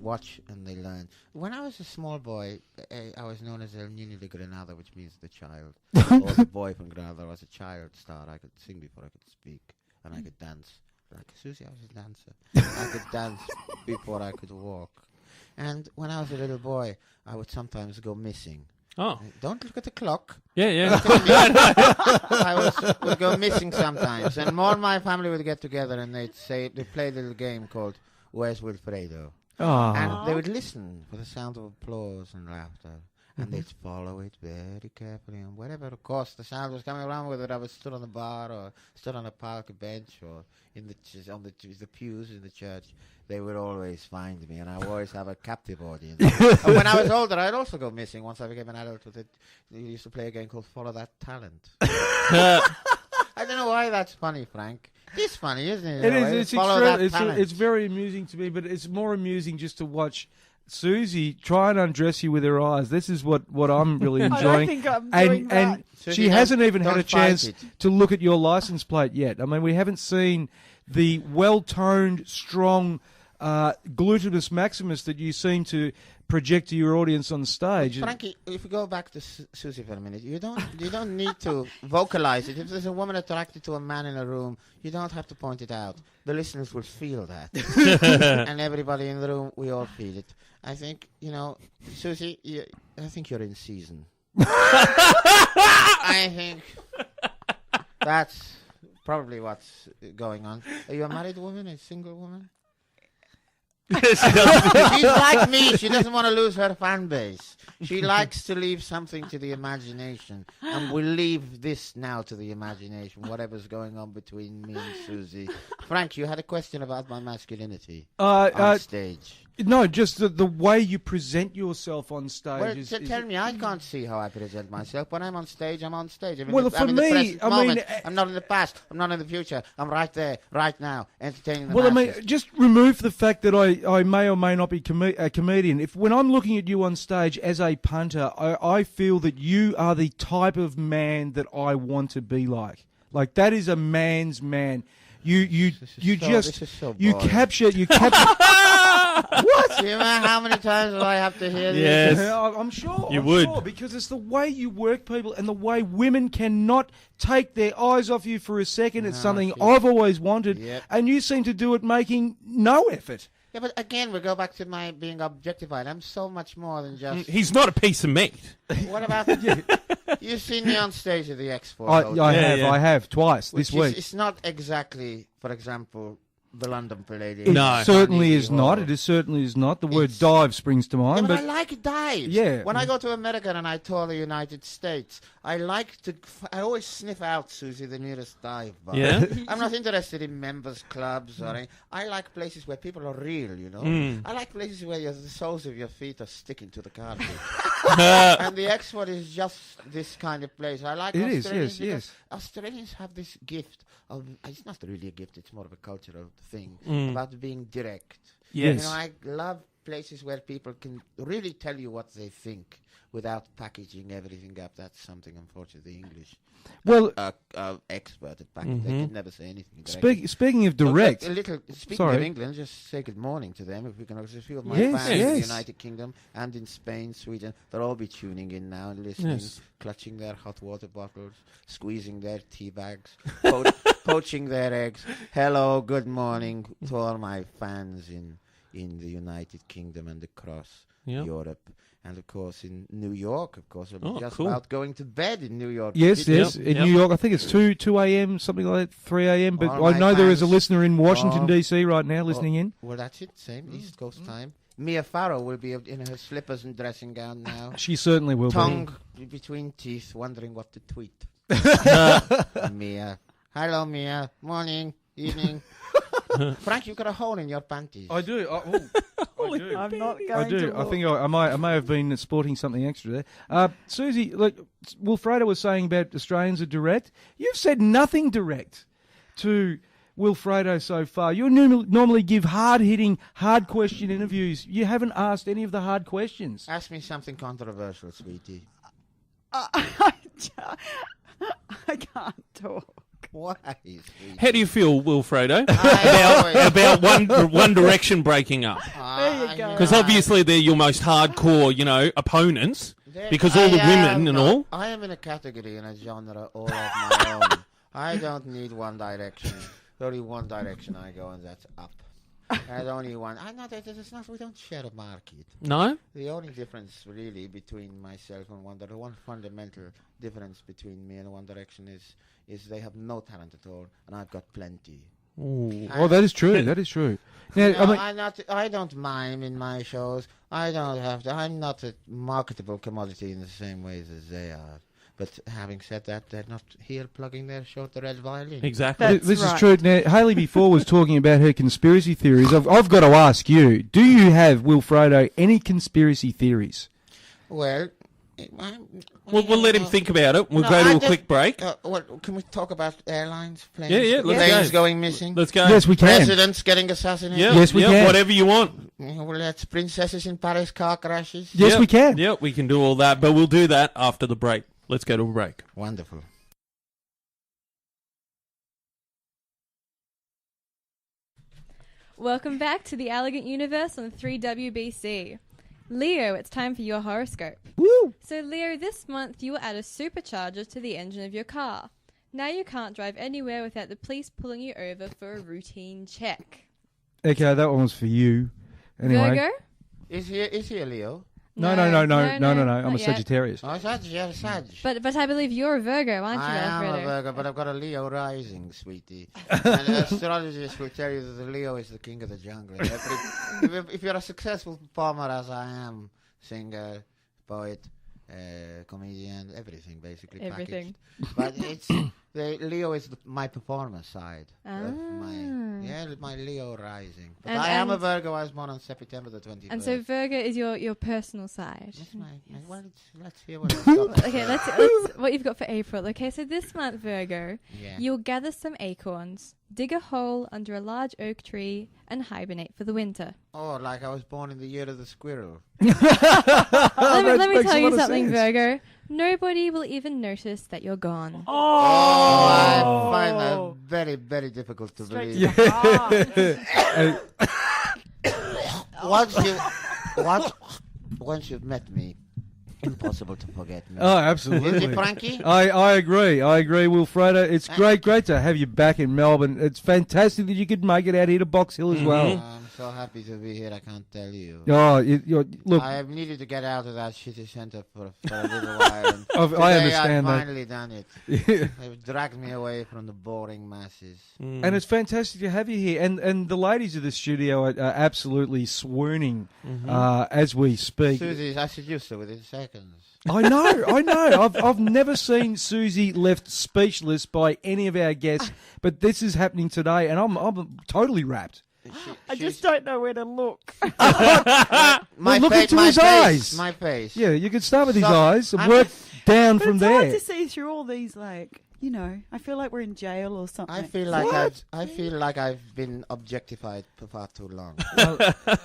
watch and they learn. When I was a small boy, I was known as El Niño de Granada, which means the child, or the boy from Granada. I was a child star. I could sing before I could speak, and I could dance. Like Susie, I was a dancer. I could dance before I could walk. And when I was a little boy, I would sometimes go missing. Oh. Don't look at the clock. Yeah. I would go missing sometimes. And more of my family would get together and they'd play a little game called Where's Wilfredo? Oh. And they would listen for the sound of applause and laughter. And they'd follow it very carefully. And wherever, of course, the sound was coming around, whether I was stood on the bar or stood on a park bench or in on the pews in the church, they would always find me. And I would always have a captive audience. And when I was older, I'd also go missing. Once I became an adult, we used to play a game called Follow That Talent. I don't know why that's funny, Frank. It's funny, isn't it? It is. It's very amusing to me, but it's more amusing just to watch Susie try and undress you with her eyes. This is what I'm really enjoying. I don't think I'm doing that. And she hasn't even had a chance to look at your license plate yet. I mean, we haven't seen the well-toned, strong gluteus maximus that you seem to project to your audience on stage. Frankie, if we go back to Susie for a minute, you don't need to vocalize it. If there's a woman attracted to a man in a room, you don't have to point it out. The listeners will feel that. And everybody in the room, we all feel it. I think, Susie, I think you're in season. I think that's probably what's going on. Are you a married woman, a single woman? She's like me. She doesn't want to lose her fan base. She likes to leave something to the imagination. And we'll leave this now to the imagination, whatever's going on between me and Susie. Frank, you had a question about my masculinity on stage. No, just the way you present yourself on stage. Well, tell me, I can't see how I present myself. When I'm on stage, I'm on stage. For me, I'm not in the past. I'm not in the future. I'm right there, right now, entertaining the masses. Just remove the fact that I may or may not be a comedian. When I'm looking at you on stage as a punter, I feel that you are the type of man that I want to be like. Like, that is a man's man. You capture. What? Do you know how many times do I have to hear this? Yes. I'm sure. You would. Sure, because it's the way you work people and the way women cannot take their eyes off you for a second. It's something I've always wanted. Yep. And you seem to do it making no effort. Yeah, but again, we go back to my being objectified. I'm so much more than just... He's not a piece of meat. What about... You've seen me on stage at the Expo. I have, twice this week. It's not exactly, for example... the London Palladium. It certainly is not. It certainly is not. The word dive springs to mind. Yeah, but I like dives. Yeah. When I go to America and I tour the United States, I always sniff out, Susie, the nearest dive bar. Yeah? I'm not interested in members clubs or anything. I like places where people are real, I like places where the soles of your feet are sticking to the carpet. And the Expo is just this kind of place. I like Australians. Yes. Australians have this gift of, it's not really a gift, it's more of a cultural thing, about being direct. Yes. I love places where people can really tell you what they think without packaging everything up. That's something, unfortunately, the English expert at packaging. They can never say anything. Speaking of direct... Speaking of England, just say good morning to them. If we can, a few of my fans in the United Kingdom and in Spain, Sweden, they'll all be tuning in now and listening, clutching their hot water bottles, squeezing their tea bags, poaching their eggs. Hello, good morning to all my fans in the United Kingdom and across Europe. And, of course, in New York, I'm just about going to bed in New York. Yes. In New York, I think it's 2 a.m., something like that, 3 a.m. But I know there is a listener in Washington, D.C. right now listening in. Well, that's it. Same East Coast time. Mia Farrow will be in her slippers and dressing gown now. She certainly will Tongue between teeth, wondering what to tweet. Mia. Hello, Mia. Morning, evening. Frank, you've got a hole in your panties. I do. I do. I'm not going I do. to I think I may have been sporting something extra there. Susie, look, Wilfredo was saying about Australians are direct. You've said nothing direct to Wilfredo so far. You normally give hard-hitting, hard-question interviews. You haven't asked any of the hard questions. Ask me something controversial, sweetie. I can't talk. Why? How do you feel, Wilfredo, about One Direction breaking up? There you go. Because obviously they're your most hardcore, opponents. Because all the women and all. I am in a category, in a genre all of my own. I don't need One Direction. Only one direction I go, and that's up. There's only one. We don't share a market. No? The only difference, really, between myself and one fundamental difference between me and One Direction is they have no talent at all, and I've got plenty. Oh, that is true. That is true. Now, I don't mime in my shows. I don't have to. I'm not a marketable commodity in the same ways as they are. But having said that, they're not here plugging their show, the Red Violin. Exactly. This is true. Now, Hayley before was talking about her conspiracy theories. I've got to ask you, do you have, Wilfredo, any conspiracy theories? Well, we'll let him think about it. We'll go to a quick break. Can we talk about airlines, planes? Yeah, planes going missing? Let's go. Yes, we can. Presidents getting assassinated? Yeah, yes, we can. Whatever you want. Well, that's princesses in Paris car crashes? Yes, we can. Yeah, we can do all that, but we'll do that after the break. Let's go to a break. Wonderful. Welcome back to the Elegant Universe on 3WBC. Leo, it's time for your horoscope. Woo! So, Leo, this month you will add a supercharger to the engine of your car. Now you can't drive anywhere without the police pulling you over for a routine check. Okay, that one was for you. Anyway. Virgo? Is he a Leo? No. I'm a Sagittarius. Oh, Sag. But I believe you're a Virgo, aren't you, I am Wilfredo? a Virgo, but I've got a Leo rising, sweetie. And astrologists will tell you that the Leo is the king of the jungle. If you're a successful performer, as I am, singer, poet, comedian, everything basically. Everything. Packaged. But Leo is my performer side. Of my Leo rising. But I am a Virgo. I was born on September the 23rd. And so Virgo is your personal side. Well, let's hear what I've got. Okay, let's what you've got for April. Okay, so this month, Virgo, you'll gather some acorns, dig a hole under a large oak tree, and hibernate for the winter. Oh, like I was born in the year of the squirrel. Let me tell you something, Virgo. Nobody will even notice that you're gone. I find that very, very difficult to believe. Once you've met me, impossible to forget me. Oh, absolutely. Is it, Frankie? I agree, Wilfredo. It's great to have you back in Melbourne. It's fantastic that you could make it out here to Box Hill as well. I'm so happy to be here, I can't tell you. Look, I have needed to get out of that shitty centre for a little while. And I understand I've that. finally done it. They've dragged me away from the boring masses. And it's fantastic to have you here. And the ladies of the studio are absolutely swooning as we speak. Susie, I seduced her within seconds. I know. I've never seen Susie left speechless by any of our guests, but this is happening today, and I'm totally rapt. I just don't know where to look. Look into his eyes. My face. Yeah, you could start with his eyes and work down from there. It's hard to see through all these, I feel like we're in jail or something. I feel like I've been objectified for far too long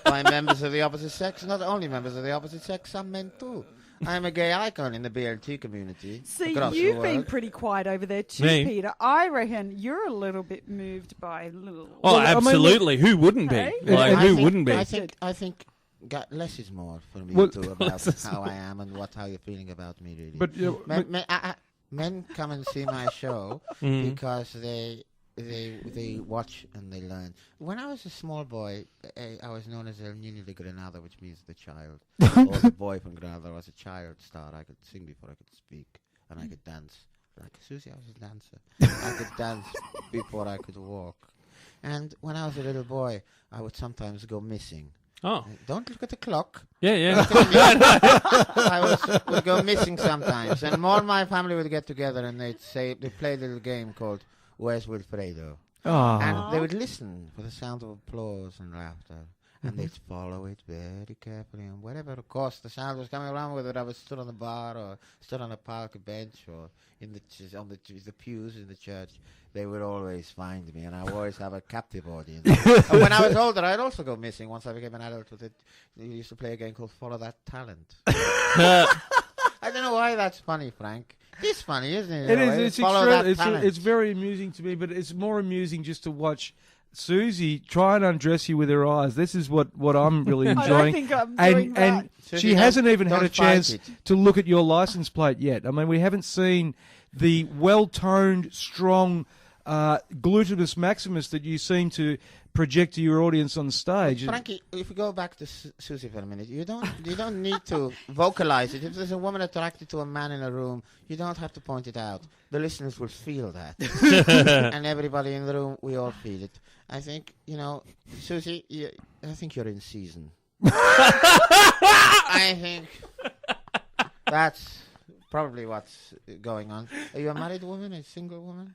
by members of the opposite sex. Not only members of the opposite sex, some men too. I'm a gay icon in the BLT community. See, you've been pretty quiet over there too, Peter. I reckon you're a little bit moved by little. Oh, absolutely. Who wouldn't be? Who wouldn't be? I think less is more for me too about how I am and how you're feeling about me, really. But men come and see my show because they watch and they learn. When I was a small boy, I was known as El Niño de Granada, which means the child, or the boy from Granada. I was a child star. I could sing before I could speak, and I could dance. Like Susie, I was a dancer. I could dance before I could walk. And when I was a little boy, I would sometimes go missing. Oh. Don't look at the clock. Yeah. I would go missing sometimes, and all my family would get together and they'd play a little game called Where's Wilfredo? Oh. And they would listen for the sound of applause and laughter. And they'd follow it very carefully, and wherever, of course, the sound was coming around, whether I was stood on the bar or stood on a park bench or in the pews in the church, they would always find me, and I would always have a captive audience. And when I was older, I'd also go missing. Once I became an adult, we used to play a game called Follow That Talent. I don't know why that's funny, Frank. It's funny, isn't it? It is. It's very amusing to me, but it's more amusing just to watch Susie try and undress you with her eyes. This is what I'm really enjoying. I don't think I'm doing that. And she hasn't even had a chance to look at your license plate yet. I mean, we haven't seen the well-toned, strong gluteus maximus that you seem to project to your audience on stage. Frankie, if we go back to Susie for a minute, you don't need to vocalize it. If there's a woman attracted to a man in a room, you don't have to point it out. The listeners will feel that. And everybody in the room, we all feel it. I think, Susie, I think you're in season. I think that's probably what's going on. Are you a married woman, a single woman?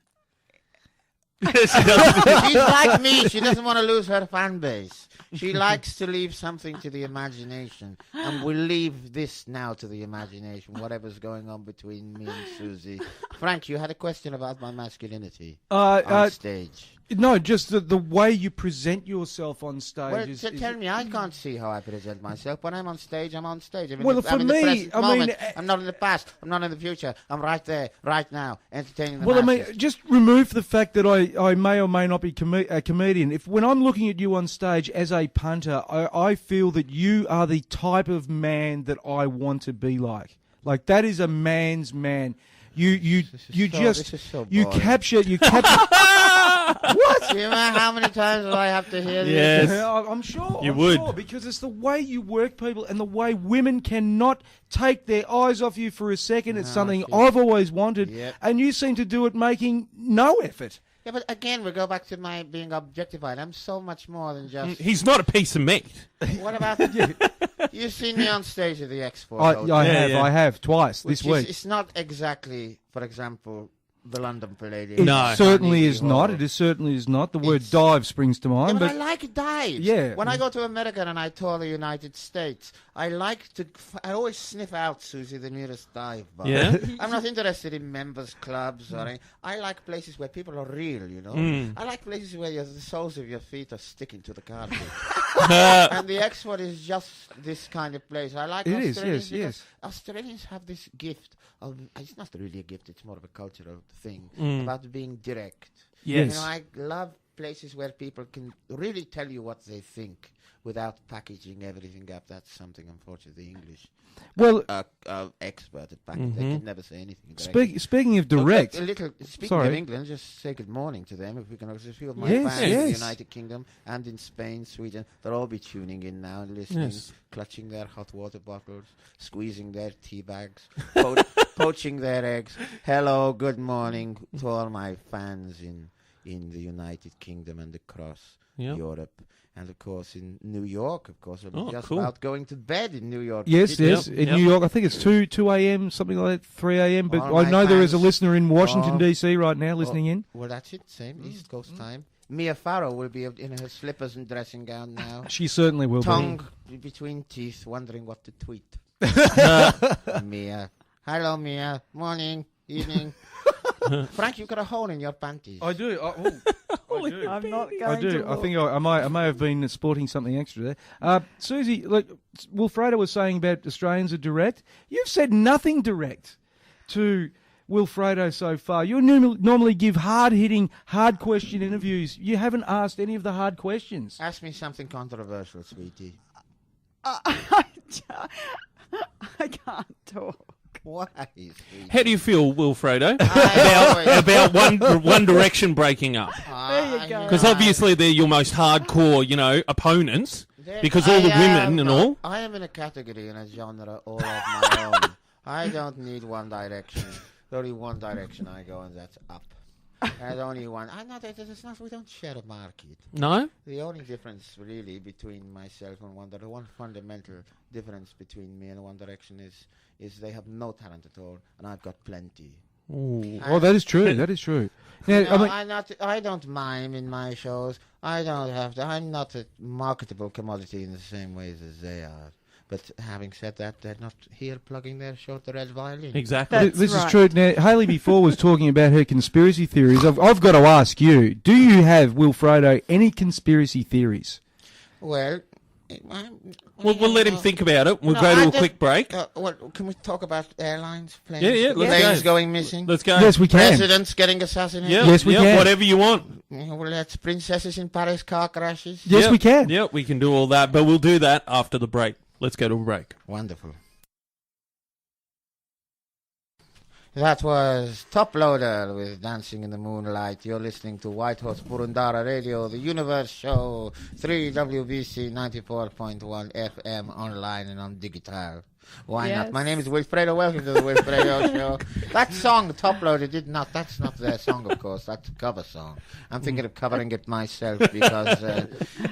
She's like me. She doesn't want to lose her fan base. She likes to leave something to the imagination. And we'll leave this now to the imagination, whatever's going on between me and Susie. Frank, you had a question about my masculinity on stage. No, just the way you present yourself on stage. Well, tell me, I can't see how I present myself. When I'm on stage, I'm on stage. I'm for me, I'm not in the past. I'm not in the future. I'm right there, right now, entertaining the masses. I mean, just remove the fact that I may or may not be a comedian. When I'm looking at you on stage as a punter, I feel that you are the type of man that I want to be like. Like, that is a man's man. You capture. What? Do you know how many times do I have to hear this? Yes. I'm sure. You would. Sure, because it's the way you work people and the way women cannot take their eyes off you for a second. It's something I've always wanted. Yep. And you seem to do it making no effort. Yeah, but again, we go back to my being objectified. I'm so much more than just... He's not a piece of meat. What about... You've seen me on stage at the X4. I have, twice this week. It's not exactly, for example... the London Palladium. It certainly is not. It certainly is not. The word dive springs to mind. Yeah, but I like dives. Yeah. When I go to America and I tour the United States, I always sniff out, Susie, the nearest dive bar. Yeah? I'm not interested in members clubs or anything. I like places where people are real, I like places where the soles of your feet are sticking to the carpet. And the X1 is just this kind of place. I like Australians. Yes. Australians have this gift of, it's not really a gift, it's more of a cultural thing, about being direct. Yes. I love places where people can really tell you what they think without packaging everything up. That's something, unfortunately, the English expert at packaging. They can never say anything. Speaking of direct... Speaking of England, just say good morning to them. If we can also feel my fans in the United Kingdom and in Spain, Sweden, they'll all be tuning in now and listening, clutching their hot water bottles, squeezing their tea bags, poaching their eggs. Hello, good morning to all my fans in the United Kingdom and across Europe. And, of course, in New York, I'm just about going to bed in New York. Yes. In New York, I think it's 2 a.m., something like that, 3 a.m. But I know there is a listener in Washington, D.C. right now listening in. Well, that's it, same East Coast time. Mia Farrow will be in her slippers and dressing gown now. She certainly will Tongue between teeth, wondering what to tweet. Mia. Hello, Mia. Morning, evening. Frank, you've got a hole in your panties. I do. I do. I'm not going I do. to look. I think I may have been sporting something extra there. Susie, look, Wilfredo was saying about Australians are direct. You've said nothing direct to Wilfredo so far. You normally give hard-hitting, hard-question interviews. You haven't asked any of the hard questions. Ask me something controversial, sweetie. I can't talk. Why? How do you feel, Wilfredo, about One Direction breaking up? There you go. Because obviously they're your most hardcore, opponents. Because all the women and all. I am in a category, in a genre all of my own. I don't need One Direction. There's only one direction I go, and that's up. There's only one. There's not. We don't share a market. No. The only difference, really, between myself and One Direction, one fundamental difference between me and One Direction is they have no talent at all, and I've got plenty. Ooh. Oh, that is true. That is true. Now, I don't mime in my shows. I don't have to. I'm not a marketable commodity in the same ways as they are. But having said that, they're not here plugging their show, the Red Violin. Exactly. This is true. Now, Hayley before was talking about her conspiracy theories. I've got to ask you, do you have, Wilfredo, any conspiracy theories? Well, we'll let him think about it. We'll go to a quick break. Can we talk about airlines, planes? Yeah, planes going missing. Let's go. Yes, we can. Presidents getting assassinated. Yeah, yes, we can. Whatever you want. Well, that's princesses in Paris car crashes. Yes, we can. Yeah, we can do all that, but we'll do that after the break. Let's go to a break. Wonderful. That was Top Loader with Dancing in the Moonlight. You're listening to Whitehorse Burundara Radio, the Universe Show, 3WBC 94.1 FM, online and on digital. Why not? My name is Wilfredo. Welcome to the Wilfredo Show. That song, Top Loader, that's not their song, of course. That's a cover song. I'm thinking of covering it myself because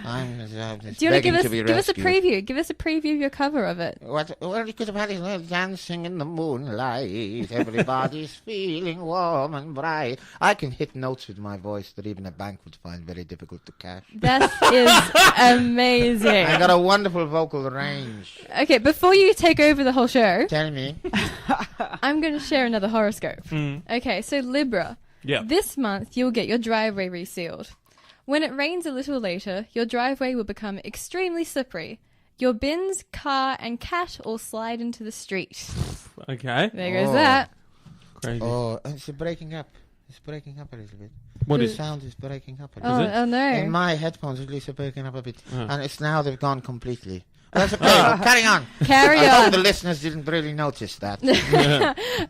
I'm Do you want to give us a preview? Give us a preview of your cover of it. Well, you could have had it dancing in the moonlight. Everybody's feeling warm and bright. I can hit notes with my voice that even a bank would find very difficult to catch. That is amazing. I got a wonderful vocal range. Okay, before you take over the whole show, tell me. I'm going to share another horoscope. Okay, so Libra. Yeah. This month you'll get your driveway resealed. When it rains a little later, your driveway will become extremely slippery. Your bins, car, and cat all slide into the street. Okay. There goes that. Crazy. Oh, it's breaking up. It's breaking up a little bit. What the is sound is breaking up a little. Oh no! In my headphones, at least, they're breaking up a bit, and it's now they've gone completely. That's okay. Carry on. Carry I on. hope the listeners didn't really notice that.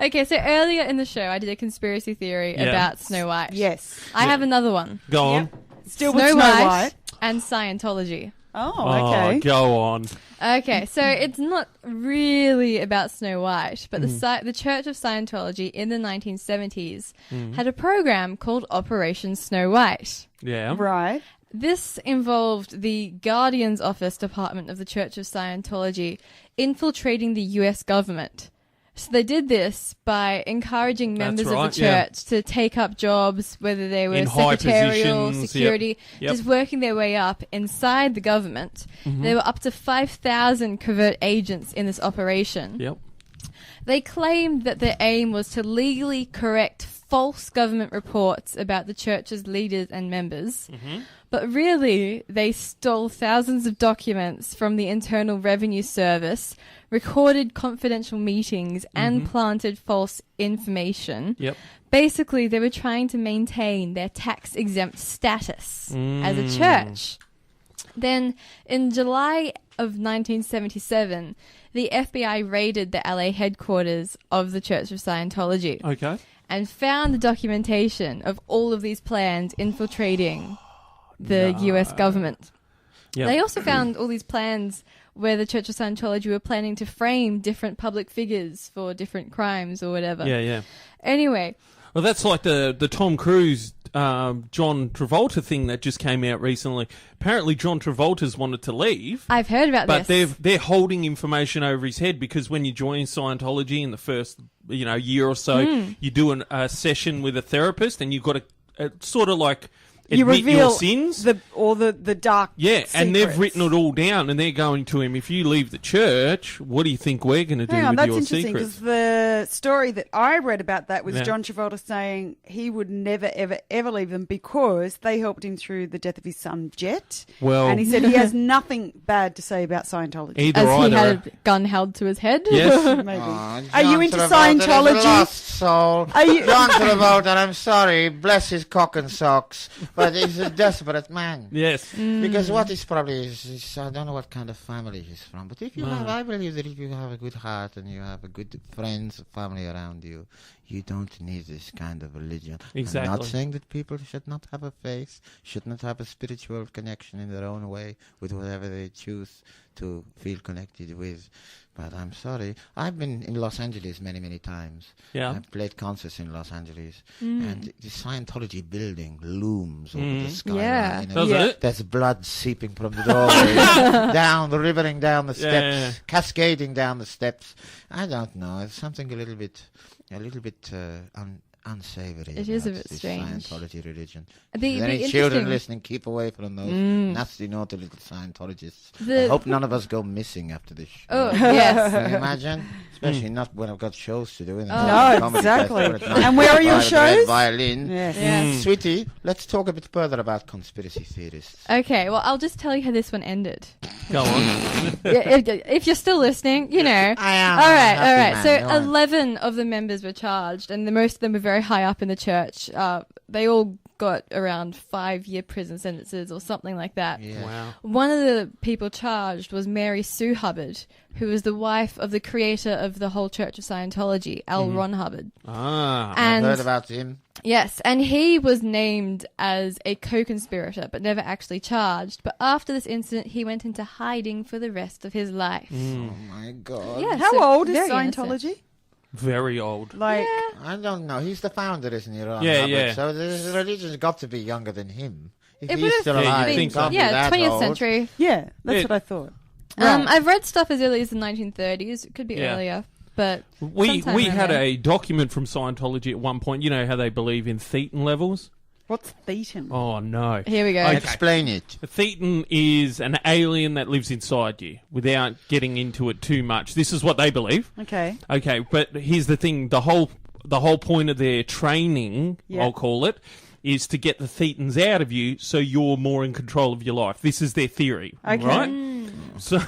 Okay, so earlier in the show, I did a conspiracy theory about Snow White. Yes. I have another one. Go on. Still with Snow White and Scientology. Oh, okay. Go on. Okay, so it's not really about Snow White, but the Church of Scientology in the 1970s had a program called Operation Snow White. Yeah. Right. This involved the Guardian's Office Department of the Church of Scientology infiltrating the US government. So they did this by encouraging members of the church to take up jobs, whether they were secretarial, security, just working their way up inside the government. There were up to 5,000 covert agents in this operation. Yep. They claimed that their aim was to legally correct false government reports about the church's leaders and members. But really, they stole thousands of documents from the Internal Revenue Service, recorded confidential meetings, and planted false information. Yep. Basically, they were trying to maintain their tax-exempt status as a church. Then, in July of 1977, the FBI raided the LA headquarters of the Church of Scientology. Okay. And found the documentation of all of these plans infiltrating the US government. Yep. They also found all these plans where the Church of Scientology were planning to frame different public figures for different crimes or whatever. Yeah. Anyway. Well, that's like the Tom Cruise, John Travolta thing that just came out recently. Apparently, John Travolta's wanted to leave. I've heard about this. But they're holding information over his head because when you join Scientology in the first year or so, you do a session with a therapist and you've got to sort of like admit your sins. The dark secrets. And they've written it all down and they're going to him, if you leave the church, what do you think we're going to do with your secrets? That's interesting because the story that I read about that was John Travolta saying he would never, ever, ever leave them because they helped him through the death of his son, Jet. Well, and he said he has nothing bad to say about Scientology. He had a gun held to his head? Yes. Maybe. Are you into Scientology? Lost soul. John Travolta, I'm sorry, bless his cock and socks. But he's a desperate man. Yes. Because what is probably is I don't know what kind of family he's from, but if you have, I believe that if you have a good heart and you have a good friends, family around you, you don't need this kind of religion. Exactly. I'm not saying that people should not have a faith, should not have a spiritual connection in their own way with whatever they choose to feel connected with. But I'm sorry. I've been in Los Angeles many, many times. Yeah. I've played concerts in Los Angeles. And the Scientology building looms over the skyline. Yeah. Does it? There's blood seeping from the doorway, down, rivering down the steps, cascading down the steps. I don't know. It's something a little bit unsavory. It is a about bit this strange. Scientology religion. The Any interesting- children listening, keep away from those nasty, naughty little Scientologists. I hope none of us go missing after this show. Oh, yes. Can you imagine? Especially not when I've got shows to do. No, exactly. And where are your shows? Violin. Yes. Yeah. Sweetie, let's talk a bit further about conspiracy theorists. Okay, well, I'll just tell you how this one ended. Go on. If you're still listening, you know. I am. All right. Man, So go on. 11 of the members were charged, and most of them were very high up in the church. They all got around 5-year prison sentences or something like that. Yeah. Wow. One of the people charged was Mary Sue Hubbard, who was the wife of the creator of the whole Church of Scientology, L. Ron Hubbard. Ah. And I've heard about him. yes, and he was named as a co-conspirator, but never actually charged. But after this incident, he went into hiding for the rest of his life. Oh my God. Yeah, How so old is very Scientology? innocent. Very old. Like, I don't know. He's the founder, isn't he, Ron Yeah, Hubbard? yeah. So the religion's got to be younger than him. If It he's would've still Yeah, alive, you'd he think so. can't be Yeah, that 20th old. century. yeah, that's Yeah. what I thought. I've read stuff as early as the 1930s. It could be Yeah. earlier, but We sometime around had there. a document from Scientology at one point. You know how they believe in thetan levels? What's thetan? Oh, no. Here we go. Okay. Explain it. A thetan is an alien that lives inside you, without getting into it too much. This is what they believe. Okay. Okay, but here's the thing. The whole point of their training, Yeah. I'll call it, is to get the thetans out of you so you're more in control of your life. This is their theory, Okay. right? So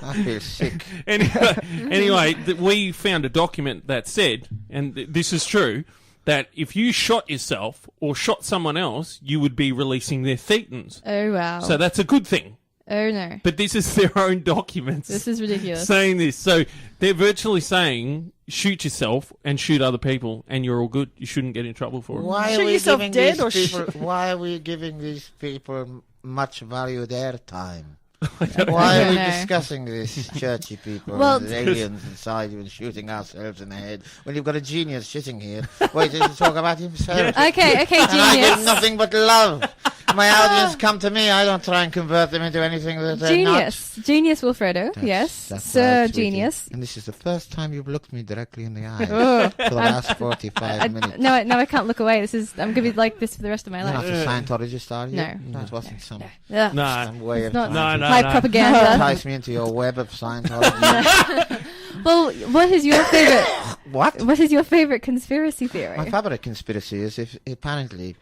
I feel sick. anyway, we found a document that said, and this is true, that if you shot yourself or shot someone else, you would be releasing their thetans. Oh, wow. So that's a good thing. Oh, no. But this is their own documents. This is ridiculous. Saying this. So they're virtually saying, shoot yourself and shoot other people and you're all good. You shouldn't get in trouble for it. Why Shoot are we yourself giving dead these or people? Why are we giving these people much value their time? Why are we know. discussing this churchy people Well, and aliens inside you and shooting ourselves in the head when you've got a genius sitting here waiting to talk about himself? Okay, And I give genius. nothing but love. My audience come to me. I don't try and convert them into anything that they're Genius. Genius Wilfredo. not. yes. That's Sir right, sweetie. Genius. And this is the first time you've looked me directly in the eye Oh. for the last 45 minutes. No, I can't look away. I'm gonna be like this for the rest of my You're not life. a Scientologist, are you? No. It wasn't some Ugh. No. way of Not trying to high propaganda. entice me into your web of Scientology. Well, what is your favorite? What? What is your favorite conspiracy theory? My favorite conspiracy is if apparently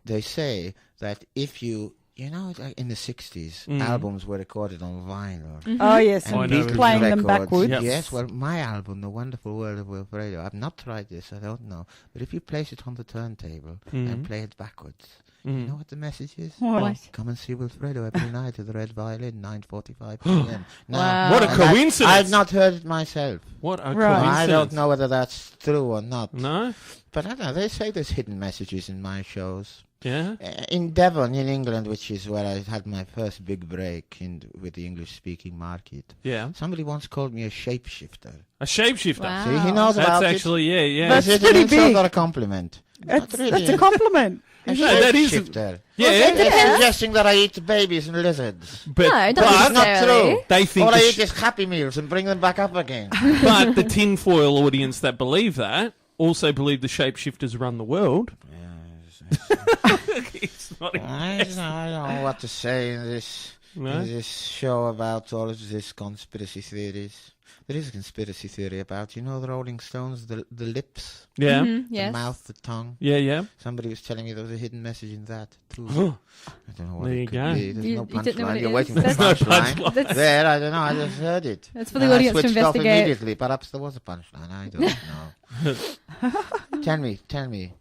they say that if you know, like in the 60s, albums were recorded on vinyl. Oh, yes. And I know. Beatles Playing them records. backwards. Yep. Yes, well, my album, The Wonderful World of Wilfredo, I've not tried this, I don't know. But if you place it on the turntable and play it backwards, you know what the message is? What? Come and see Wilfredo every night at the Red Violin, 9:45 p.m. Wow. What a and coincidence. I've not heard it myself. What a Right. coincidence. I don't know whether that's true or not. No? But I don't know, they say there's hidden messages in my shows. Yeah? In Devon, in England, which is where I had my first big break with the English-speaking market, Yeah. somebody once called me a shapeshifter. A shapeshifter. Wow. See, he knows That's about actually, yeah. That's it. Is it pretty an insult big. or a compliment? That's, Not really. that's a compliment. A No, that is- shapeshifter. Yeah, They're suggesting that I eat babies and lizards. but, No, But not it's not necessarily. true. they think All I the eat is Happy Meals and bring them back up again. but the tinfoil audience that believe that also believe the shapeshifters run the world. It's not I don't know what to say in this show about all of this conspiracy theories. There is a conspiracy theory about, the Rolling Stones, the lips, Yeah. Yes. the mouth, the tongue. Yeah. Somebody was telling me there was a hidden message in that too. I don't know what There it you could go. be. There's You no didn't know what punchline. it You're is? waiting for the That's- punchline. That's- There, I don't know. I just heard it. That's for the And audience I to switched off investigate. immediately. Perhaps there was a punchline. I don't know. Tell me.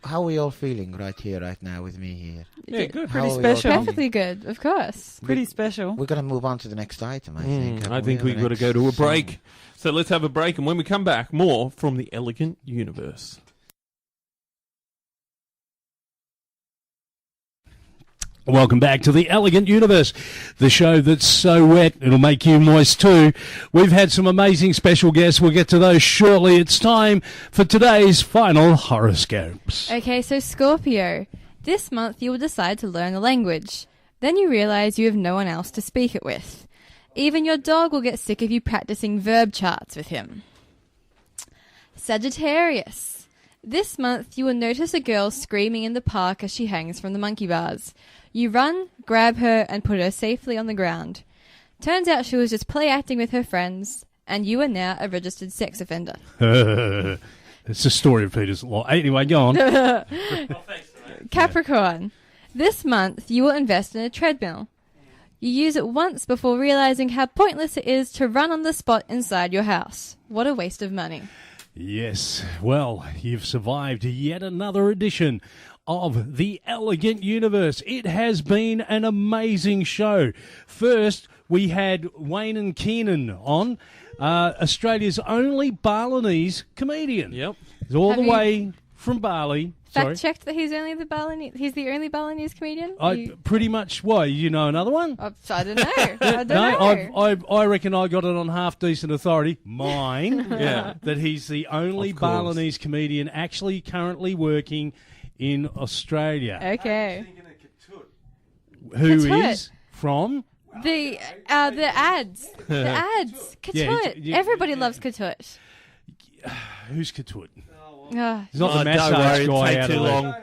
How are we all feeling right here, right now, with me here? Yeah, good. How Pretty are we all special. feeling? Perfectly good, of course. Pretty special. We're going to move on to the next item, I think. I think we've got to go to a break. So let's have a break, and when we come back, more from the Elegant Universe. Welcome back to the Elegant Universe, the show that's so wet it'll make you moist too. We've had some amazing special guests. We'll get to those shortly. It's time for today's final horoscopes. Okay, so Scorpio. This month you will decide to learn a language. Then you realise you have no one else to speak it with. Even your dog will get sick of you practising verb charts with him. Sagittarius. This month you will notice a girl screaming in the park as she hangs from the monkey bars. You run, grab her, and put her safely on the ground. Turns out she was just play acting with her friends, and you are now a registered sex offender. It's the story of Peter's law. Anyway, go on. Capricorn. This month you will invest in a treadmill. You use it once before realising how pointless it is to run on the spot inside your house. What a waste of money. Yes, well, you've survived yet another edition of the Elegant Universe. It has been an amazing show. First, we had Wayne and Keenan on, Australia's only Balinese comedian. Yep. He's all the way from Bali. Fact checked that he's the only Balinese comedian? Pretty much. Why? You know another one? I don't know. I don't know. I reckon I got it on half decent authority. Mine. Yeah. That he's the only Balinese comedian actually currently working in Australia. Okay. Who is from? The ads. The ads. Katut. Yeah, Everybody loves Katut. Who's Katut? He's not the massage guy out too of long.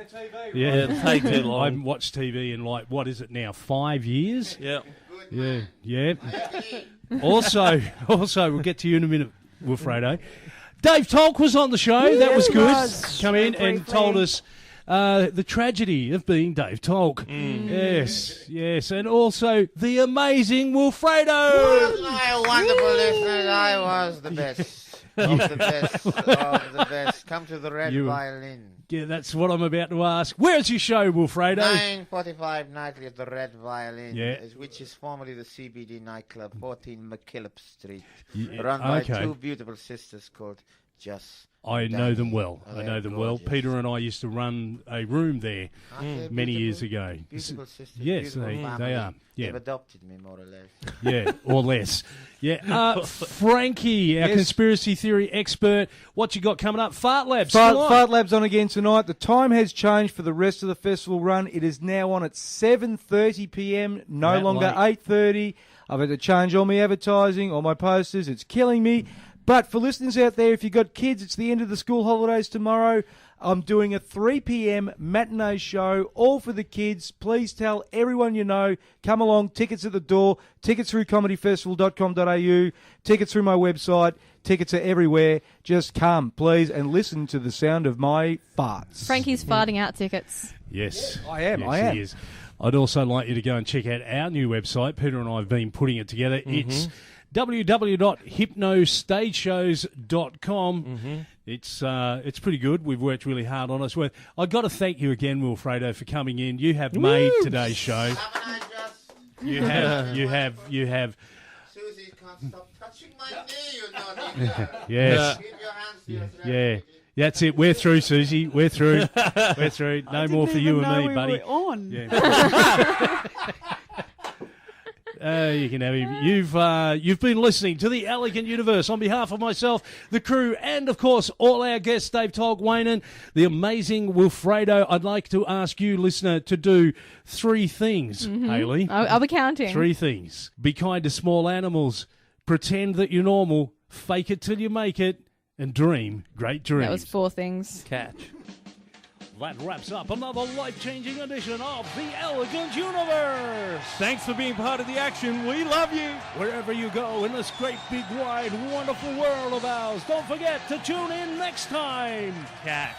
Yeah, it'll take too long. I haven't watched TV in what is it now, 5 years? Yeah. Yeah. Also, we'll get to you in a minute, Wilfredo. Dave Tolk was on the show. That was good. Come in and told us the tragedy of being Dave Tolk. Yes. And also the amazing Wilfredo. What my wonderful listeners, I was the best. Of the best. Come to the Red Violin. Yeah, that's what I'm about to ask. Where's your show, Wilfredo? 9:45 nightly at the Red Violin, which is formerly the CBD nightclub, 14 McKillop Street, run by two beautiful sisters called Just. I know them well. Peter and I used to run a room there many years ago. Beautiful sisters. Yes, they are. Yeah. They've adopted me, more or less. Yeah, or less. Yeah. Frankie, our conspiracy theory expert. What you got coming up? Fart Labs. Fart Labs on again tonight. The time has changed for the rest of the festival run. It is now on at 7:30 p.m, no longer 8:30. I've had to change all my advertising, all my posters. It's killing me. But for listeners out there, if you've got kids, it's the end of the school holidays tomorrow. I'm doing a 3 p.m. matinee show, all for the kids. Please tell everyone you know. Come along. Tickets at the door. Tickets through comedyfestival.com.au. Tickets through my website. Tickets are everywhere. Just come, please, and listen to the sound of my farts. Frankie's farting out tickets. Yes. I am. He is. I'd also like you to go and check out our new website. Peter and I have been putting it together. It's www.hypnostageshows.com. It's pretty good. We've worked really hard on it. I've got to thank you again, Wilfredo, for coming in. You have made today's show. You have. Susie can't stop touching my knee, you know. Yes. Keep your hands to yourself. Yeah. That's it. We're through, Susie. We're through. No more for you and me, buddy. We were on. Yeah. You can have him. You've been listening to the Elegant Universe. On behalf of myself, the crew, and of course all our guests, Dave Tolk, Wayne, and the amazing Wilfredo, I'd like to ask you, listener, to do 3 things. Hayley, I'll be counting. 3 things: be kind to small animals, pretend that you're normal, fake it till you make it, and dream great dreams. That was 4 things. Catch. That wraps up another life-changing edition of The Elegant Universe. Thanks for being part of the action. We love you. Wherever you go in this great, big, wide, wonderful world of ours, don't forget to tune in next time. Catch.